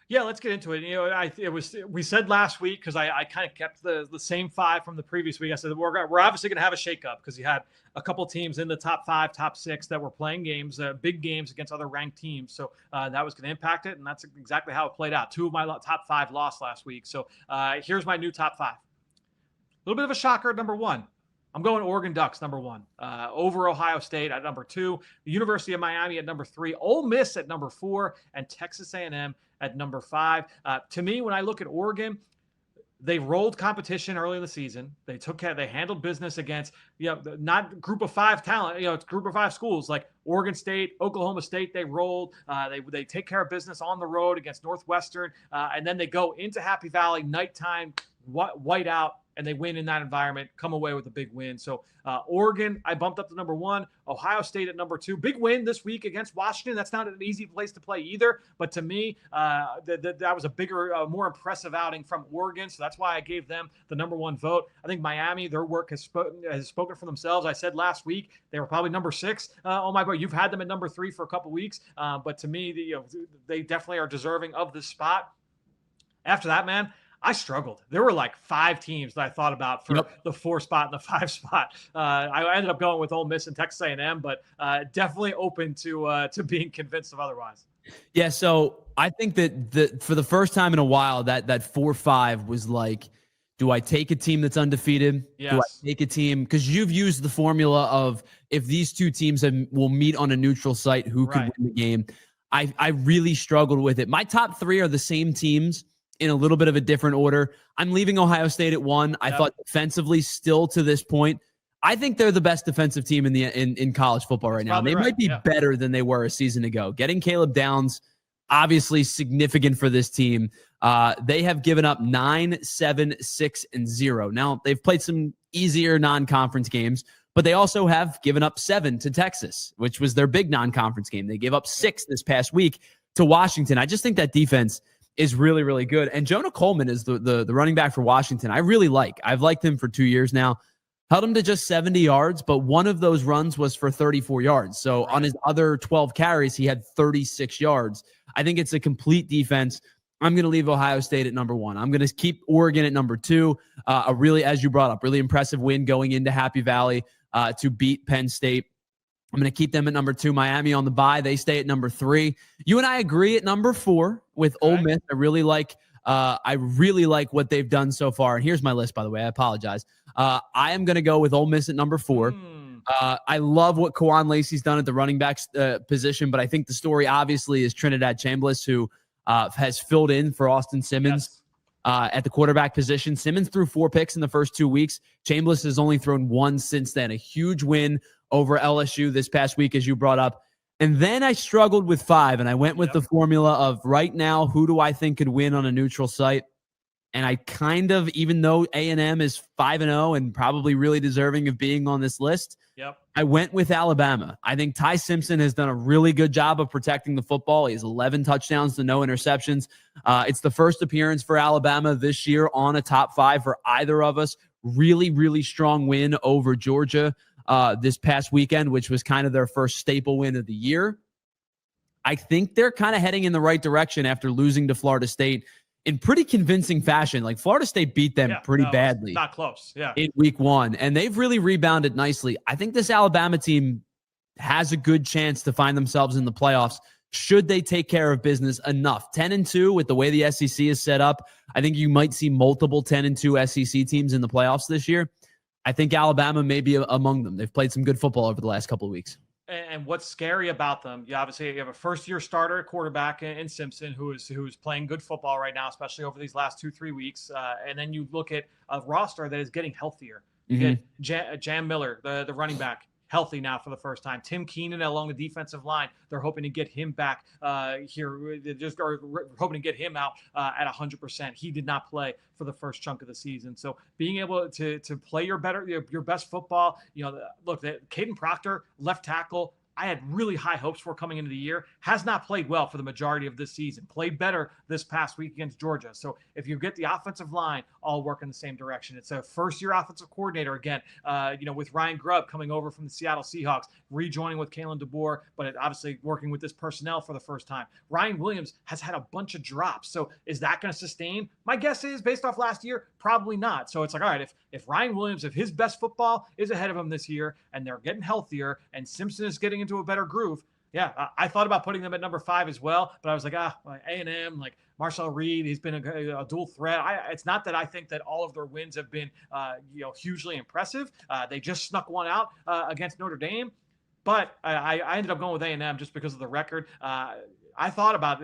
Yeah, let's get into it. We said last week because I kind of kept the same 5 from the previous week. I said we're obviously going to have a shakeup because you had a couple teams in the top 5, top 6 that were playing games, big games against other ranked teams. So that was going to impact it, and that's exactly how it played out. 2 of my top 5 lost last week. So here's my new top 5. A little bit of a shocker at number 1. I'm going Oregon Ducks, number 1, over Ohio State at number 2, the University of Miami at number 3, Ole Miss at number 4, and Texas A&M at number 5. To me, when I look at Oregon, they rolled competition early in the season. They handled business against, not group of 5 talent, it's group of 5 schools like Oregon State, Oklahoma State. They rolled. They take care of business on the road against Northwestern, and then they go into Happy Valley nighttime, white out, and they win in that environment, come away with a big win. So Oregon, I bumped up to number 1. Ohio State at number 2. Big win this week against Washington. That's not an easy place to play either. But to me, that was a bigger, more impressive outing from Oregon. So that's why I gave them the number 1 vote. I think Miami, their work has spoken for themselves. I said last week they were probably number 6 on my board. You've had them at number 3 for a couple weeks. But to me, they definitely are deserving of this spot. After that, man, I struggled. There were like 5 teams that I thought about for the 4 spot and the 5 spot. I ended up going with Ole Miss and Texas A&M, but definitely open to being convinced of otherwise. Yeah, so I think that for the first time in a while, that 4-5 was like, do I take a team that's undefeated? Yes. Do I take a team? Because you've used the formula of if these 2 teams will meet on a neutral site, who could win the game? I really struggled with it. My top 3 are the same teams in a little bit of a different order. I'm leaving Ohio State at 1. I thought defensively, still to this point, I think they're the best defensive team in college football right now. They might be better than they were a season ago. Getting Caleb Downs, obviously significant for this team. They have given up 9, 7, 6, and 0. Now, they've played some easier non-conference games, but they also have given up 7 to Texas, which was their big non-conference game. They gave up 6 this past week to Washington. I just think that defense is really, really good. And Jonah Coleman is the running back for Washington. I really like. I've liked him for 2 years now. Held him to just 70 yards, but one of those runs was for 34 yards. So on his other 12 carries, he had 36 yards. I think it's a complete defense. I'm going to leave Ohio State at number 1. I'm going to keep Oregon at number 2. A really, as you brought up, really impressive win going into Happy Valley to beat Penn State. I'm going to keep them at number 2. Miami on the bye. They stay at number 3. You and I agree at number 4 with Ole Miss. I really like what they've done so far. And here's my list, by the way. I apologize. I am going to go with Ole Miss at number 4. I love what Kawan Lacey's done at the running back position, but I think the story obviously is Trinidad Chambliss, who has filled in for Austin Simmons at the quarterback position. Simmons threw 4 picks in the first 2 weeks. Chambliss has only thrown 1 since then. A huge win over LSU this past week, as you brought up. And then I struggled with 5, and I went with the formula of right now, who do I think could win on a neutral site? And I kind of, even though A&M is 5-0 and probably really deserving of being on this list, I went with Alabama. I think Ty Simpson has done a really good job of protecting the football. He has 11 touchdowns to no interceptions. It's the first appearance for Alabama this year on a top 5 for either of us. Really, really strong win over Georgia this past weekend, which was kind of their first staple win of the year. I think they're kind of heading in the right direction after losing to Florida State in pretty convincing fashion. Like, Florida State beat them pretty badly. Not close. In week 1. And they've really rebounded nicely. I think this Alabama team has a good chance to find themselves in the playoffs should they take care of business enough. 10-2 with the way the SEC is set up. I think you might see multiple 10-2 SEC teams in the playoffs this year. I think Alabama may be among them. They've played some good football over the last couple of weeks. And what's scary about them, you obviously have a first-year starter at quarterback in Simpson, who is playing good football right now, especially over these last 2-3 weeks. And then you look at a roster that is getting healthier. You get Jam Miller, the running back, healthy now for the first time. Tim Keenan along the defensive line, they're hoping to get him back here. They just are hoping to get him out at 100%. He did not play for the first chunk of the season. So being able to play your best football, look, Caden Proctor, left tackle, I had really high hopes for coming into the year, has not played well for the majority of this season, played better this past week against Georgia. So if you get the offensive line all work in the same direction, it's a first-year offensive coordinator again, with Ryan Grubb coming over from the Seattle Seahawks, rejoining with Kalen DeBoer, but obviously working with this personnel for the first time. Ryan Williams has had a bunch of drops. So is that going to sustain? My guess is, based off last year, probably not. So it's like, all right, if Ryan Williams, if his best football is ahead of him this year and they're getting healthier and Simpson is getting into a better groove, I thought about putting them at number 5 as well, but I was like, A&M, like Marcel Reed, he's been a dual threat. It's not that I think that all of their wins have been, hugely impressive. They just snuck one out against Notre Dame, but I ended up going with A&M just because of the record. I thought about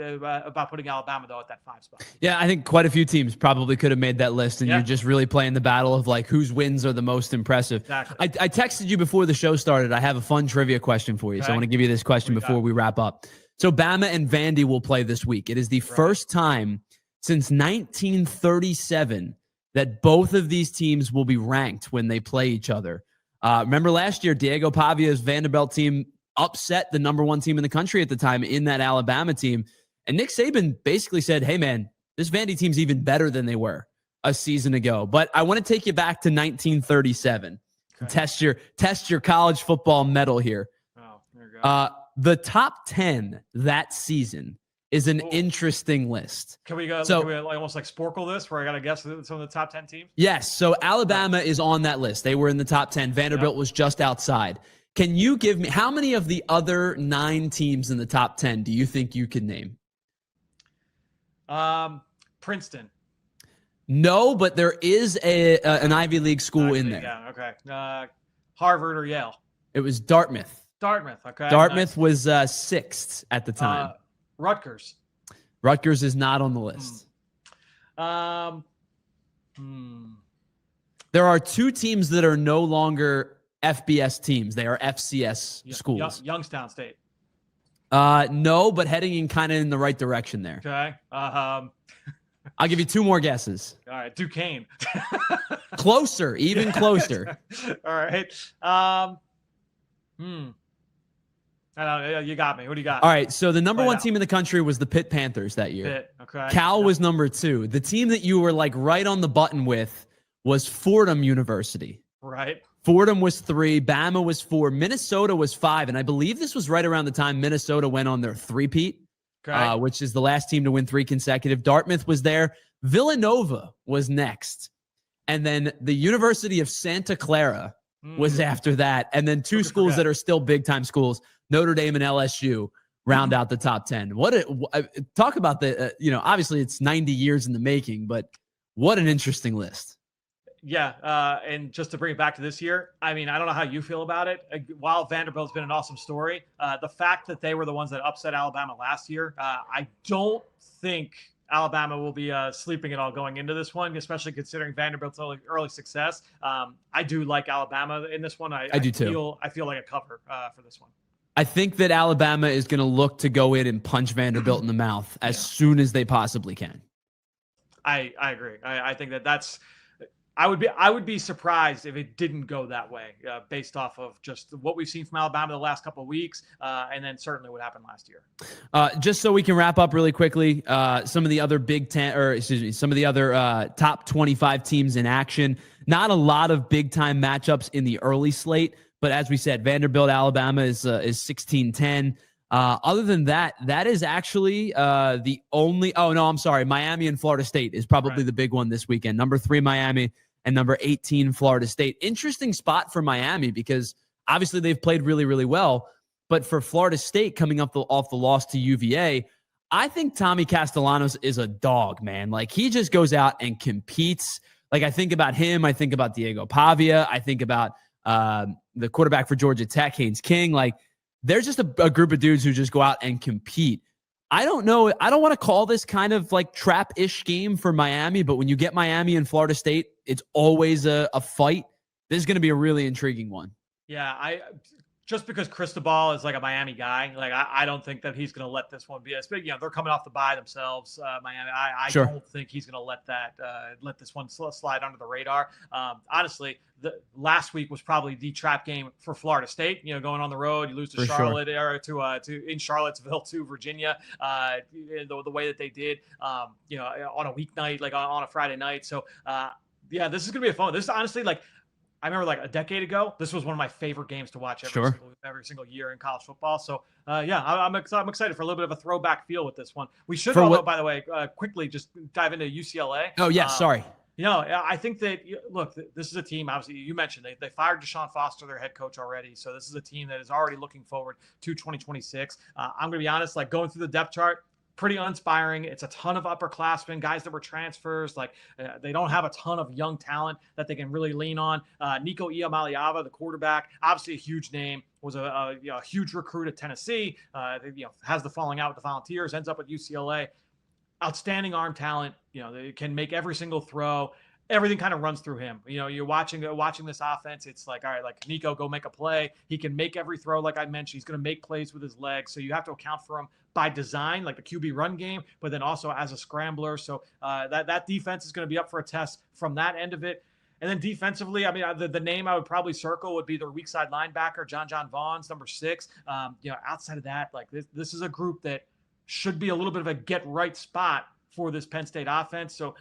putting Alabama, though, at that 5 spot. Yeah, I think quite a few teams probably could have made that list, and you're just really playing the battle of, like, whose wins are the most impressive. Exactly. I texted you before the show started. I have a fun trivia question for you, so I want to give you this question before we wrap up. So Bama and Vandy will play this week. It is the first time since 1937 that both of these teams will be ranked when they play each other. Remember last year, Diego Pavia's Vanderbilt team upset the number 1 team in the country at the time in that Alabama team. And Nick Saban basically said, hey, man, this Vandy team's even better than they were a season ago. But I want to take you back to 1937. Okay. Test your college football medal here. Oh, there you go. The top 10 that season is an interesting list. Can we go almost like Sporkle this, where I got to guess some of the top 10 teams? Yes. So Alabama is on that list. They were in the top 10. Vanderbilt was just outside. Can you give me how many of the other 9 teams in the top 10 do you think you could name? Princeton. No, but there is an Ivy League school in there. Yeah, okay. Harvard or Yale? It was Dartmouth. Okay. Dartmouth was 6th at the time. Rutgers. Rutgers is not on the list. There are 2 teams that are no longer FBS teams. They are FCS schools. Youngstown State. No, but heading in kind of in the right direction there. Okay. I'll give you 2 more guesses. All right. Duquesne. Closer, even closer. All right. I don't know. You got me. What do you got? All right. So the number 1 team in the country was the Pitt Panthers that year. Pitt. Okay. Cal was number 2. The team that you were like right on the button with was Fordham University. Right. Fordham was 3. Bama was 4. Minnesota was 5. And I believe this was right around the time Minnesota went on their three-peat, which is the last team to win 3 consecutive. Dartmouth was there. Villanova was next. And then the University of Santa Clara was after that. And then 2 schools that are still big-time schools, Notre Dame and LSU, round out the top 10. Talk about the, obviously it's 90 years in the making, but what an interesting list. Yeah, and just to bring it back to this year, I mean, I don't know how you feel about it. While Vanderbilt's been an awesome story, the fact that they were the ones that upset Alabama last year, I don't think Alabama will be sleeping at all going into this one, especially considering Vanderbilt's early success. I do like Alabama in this one. I do too. I feel like a cover for this one. I think that Alabama is going to look to go in and punch Vanderbilt in the mouth as soon as they possibly can. I agree. I think that's. I would be surprised if it didn't go that way, based off of just what we've seen from Alabama the last couple of weeks, and then certainly what happened last year. Just so we can wrap up really quickly, some of the other some of the other top 25 teams in action. Not a lot of big time matchups in the early slate, but as we said, Vanderbilt, Alabama is 16-10. Other than that, that is actually the only. Oh no, I'm sorry. Miami and Florida State is probably the big one this weekend. Number 3 Miami and number 18 Florida State. Interesting spot for Miami because obviously they've played really, really well. But for Florida State coming up off the loss to UVA, I think Tommy Castellanos is a dog, man. Like he just goes out and competes. Like I think about him. I think about Diego Pavia. I think about the quarterback for Georgia Tech, Haynes King. Like there's just a group of dudes who just go out and compete. I don't know. I don't want to call this kind of like trap-ish game for Miami, but when you get Miami and Florida State, it's always a fight. This is going to be a really intriguing one. Yeah, just because Cristobal is like a Miami guy, like I don't think that he's going to let this one be as big. You know, they're coming off the bye themselves, Miami. I Sure. don't think he's going to let this one slide under the radar. Honestly, the last week was probably the trap game for Florida State. You know, going on the road, you lose to Charlotte or to in Charlottesville to Virginia. The way that they did, you know, on a weeknight, like on a Friday night. So yeah, this is going to be a fun. This is honestly like. I remember like a decade ago, this was one of my favorite games to watch every single year in college football. So, yeah, I'm excited for a little bit of a throwback feel with this one. We should, by the way, quickly just dive into UCLA. Oh, yeah, sorry. You know, I think that, look, this is a team, obviously, you mentioned they fired Deshaun Foster, their head coach already. So this is a team that is already looking forward to 2026. I'm going to be honest, like going through the depth chart, pretty uninspiring. It's a ton of upperclassmen, guys that were transfers. Like they don't have a ton of young talent that they can really lean on. Nico Iamaleava, the quarterback, obviously a huge name, was a huge recruit at Tennessee. Has the falling out with the Volunteers, ends up at UCLA. Outstanding arm talent. You know, they can make every single throw. Everything kind of runs through him. You know, you're watching this offense. It's like, all right, like Nico, go make a play. He can make every throw, like I mentioned. He's going to make plays with his legs. So you have to account for him by design, like the QB run game, but then also as a scrambler. So that defense is going to be up for a test from that end of it. And then defensively, I mean, the name I would probably circle would be their weak side linebacker, John Vaughn's number 6. Outside of that, like this is a group that should be a little bit of a get right spot for this Penn State offense. So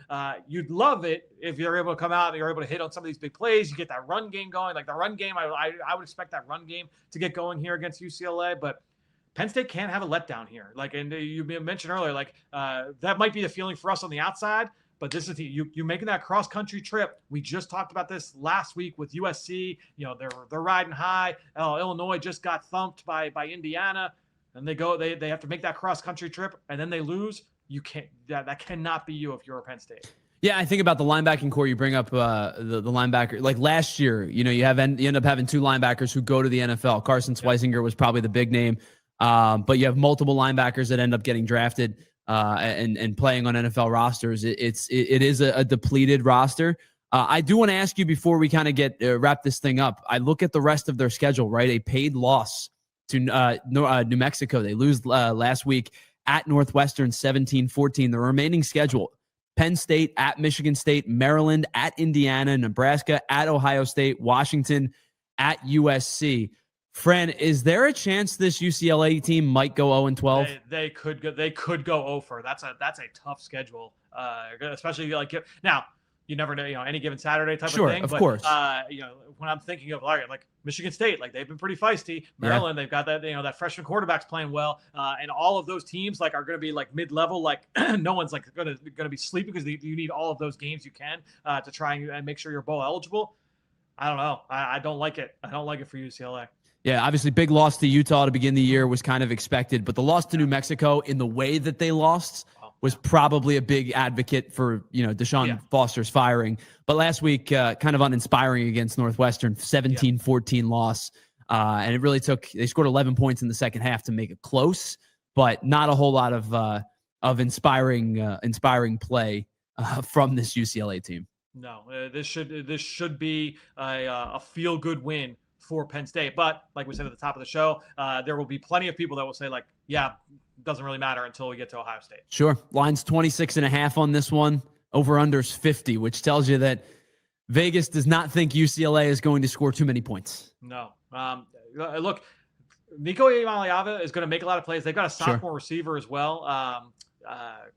you'd love it if you're able to come out and you're able to hit on some of these big plays. You get that run game going. Like the run game, I would expect that run game to get going here against UCLA, but Penn State can't have a letdown here. Like, and you mentioned earlier, like that might be the feeling for us on the outside, but this is you making that cross country trip. We just talked about this last week with USC. You know, they're riding high. Illinois just got thumped by Indiana, and they have to make that cross country trip, and then they lose. You can't. That cannot be you if you're a Penn State. Yeah, I think about the linebacking core. You bring up the linebacker. Like last year, you end up having 2 linebackers who go to the NFL. Carson Schweisinger was probably the big name. But you have multiple linebackers that end up getting drafted and playing on NFL rosters. It is a depleted roster. I do want to ask you before we kind of wrap this thing up. I look at the rest of their schedule, right? A paid loss to New Mexico. They lose last week at Northwestern 17-14. The remaining schedule: Penn State, at Michigan State, Maryland, at Indiana, Nebraska, at Ohio State, Washington, at USC. Fran, is there a chance this UCLA team might go 0-12? They could go 0-4. That's a tough schedule, especially like now. You never know, any given Saturday type of thing. Of course. When I'm thinking of like Michigan State, like they've been pretty feisty. Maryland, they've got that, that freshman quarterback's playing well, and all of those teams like are going to be like mid-level. Like no one's like going to be sleeping because you need all of those games you can to try and make sure you're bowl eligible. I don't know. I don't like it. I don't like it for UCLA. Yeah, obviously big loss to Utah to begin the year was kind of expected, but the loss to New Mexico in the way that they lost, was probably a big advocate for, Deshaun Foster's firing. But last week, kind of uninspiring against Northwestern, 17-14 loss. And it really they scored 11 points in the second half to make it close, but not a whole lot of inspiring play from this UCLA team. No, this should be a feel-good win for Penn State. But like we said at the top of the show, there will be plenty of people that will say, like, yeah, it doesn't really matter until we get to Ohio State. Sure. Line's 26.5 on this one. Over-under's 50, which tells you that Vegas does not think UCLA is going to score too many points. No. Look, Nico Iamaleava is going to make a lot of plays. They've got a sophomore receiver as well.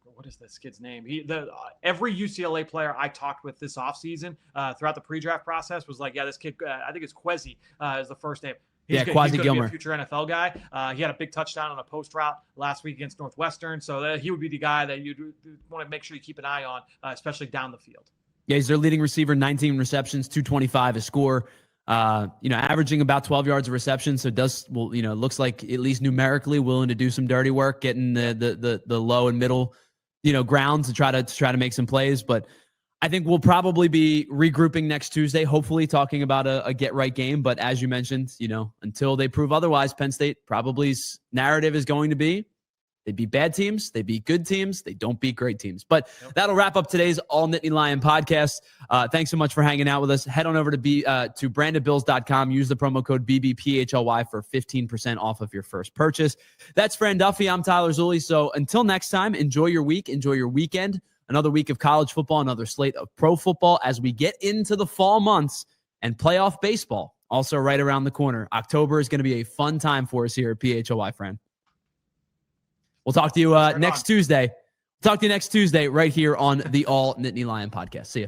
What is this kid's name? Every UCLA player I talked with this offseason throughout the pre-draft process was like, yeah, this kid, I think it's Kwesi is the first name. He's going to be a future NFL guy. He had a big touchdown on a post route last week against Northwestern. So he would be the guy that you want to make sure you keep an eye on, especially down the field. Yeah, he's their leading receiver, 19 receptions, 225 a score. Averaging about 12 yards of reception. So looks like at least numerically willing to do some dirty work, getting the low and middle, grounds to try to make some plays. But I think we'll probably be regrouping next Tuesday, hopefully talking about a get right game. But as you mentioned, until they prove otherwise, Penn State probably's narrative is going to be they beat bad teams, they beat good teams, they don't beat great teams. But that'll wrap up today's All Nittany Lion podcast. Thanks so much for hanging out with us. Head on over to brandedbills.com. Use the promo code BBPHLY for 15% off of your first purchase. That's Fran Duffy. I'm Tyler Zulli. So until next time, enjoy your week, enjoy your weekend. Another week of college football, another slate of pro football as we get into the fall months and playoff baseball. Also right around the corner. October is going to be a fun time for us here at PHLY, Fran. We'll talk to you next Tuesday. Talk to you next Tuesday right here on the All Nittany Lion podcast. See ya.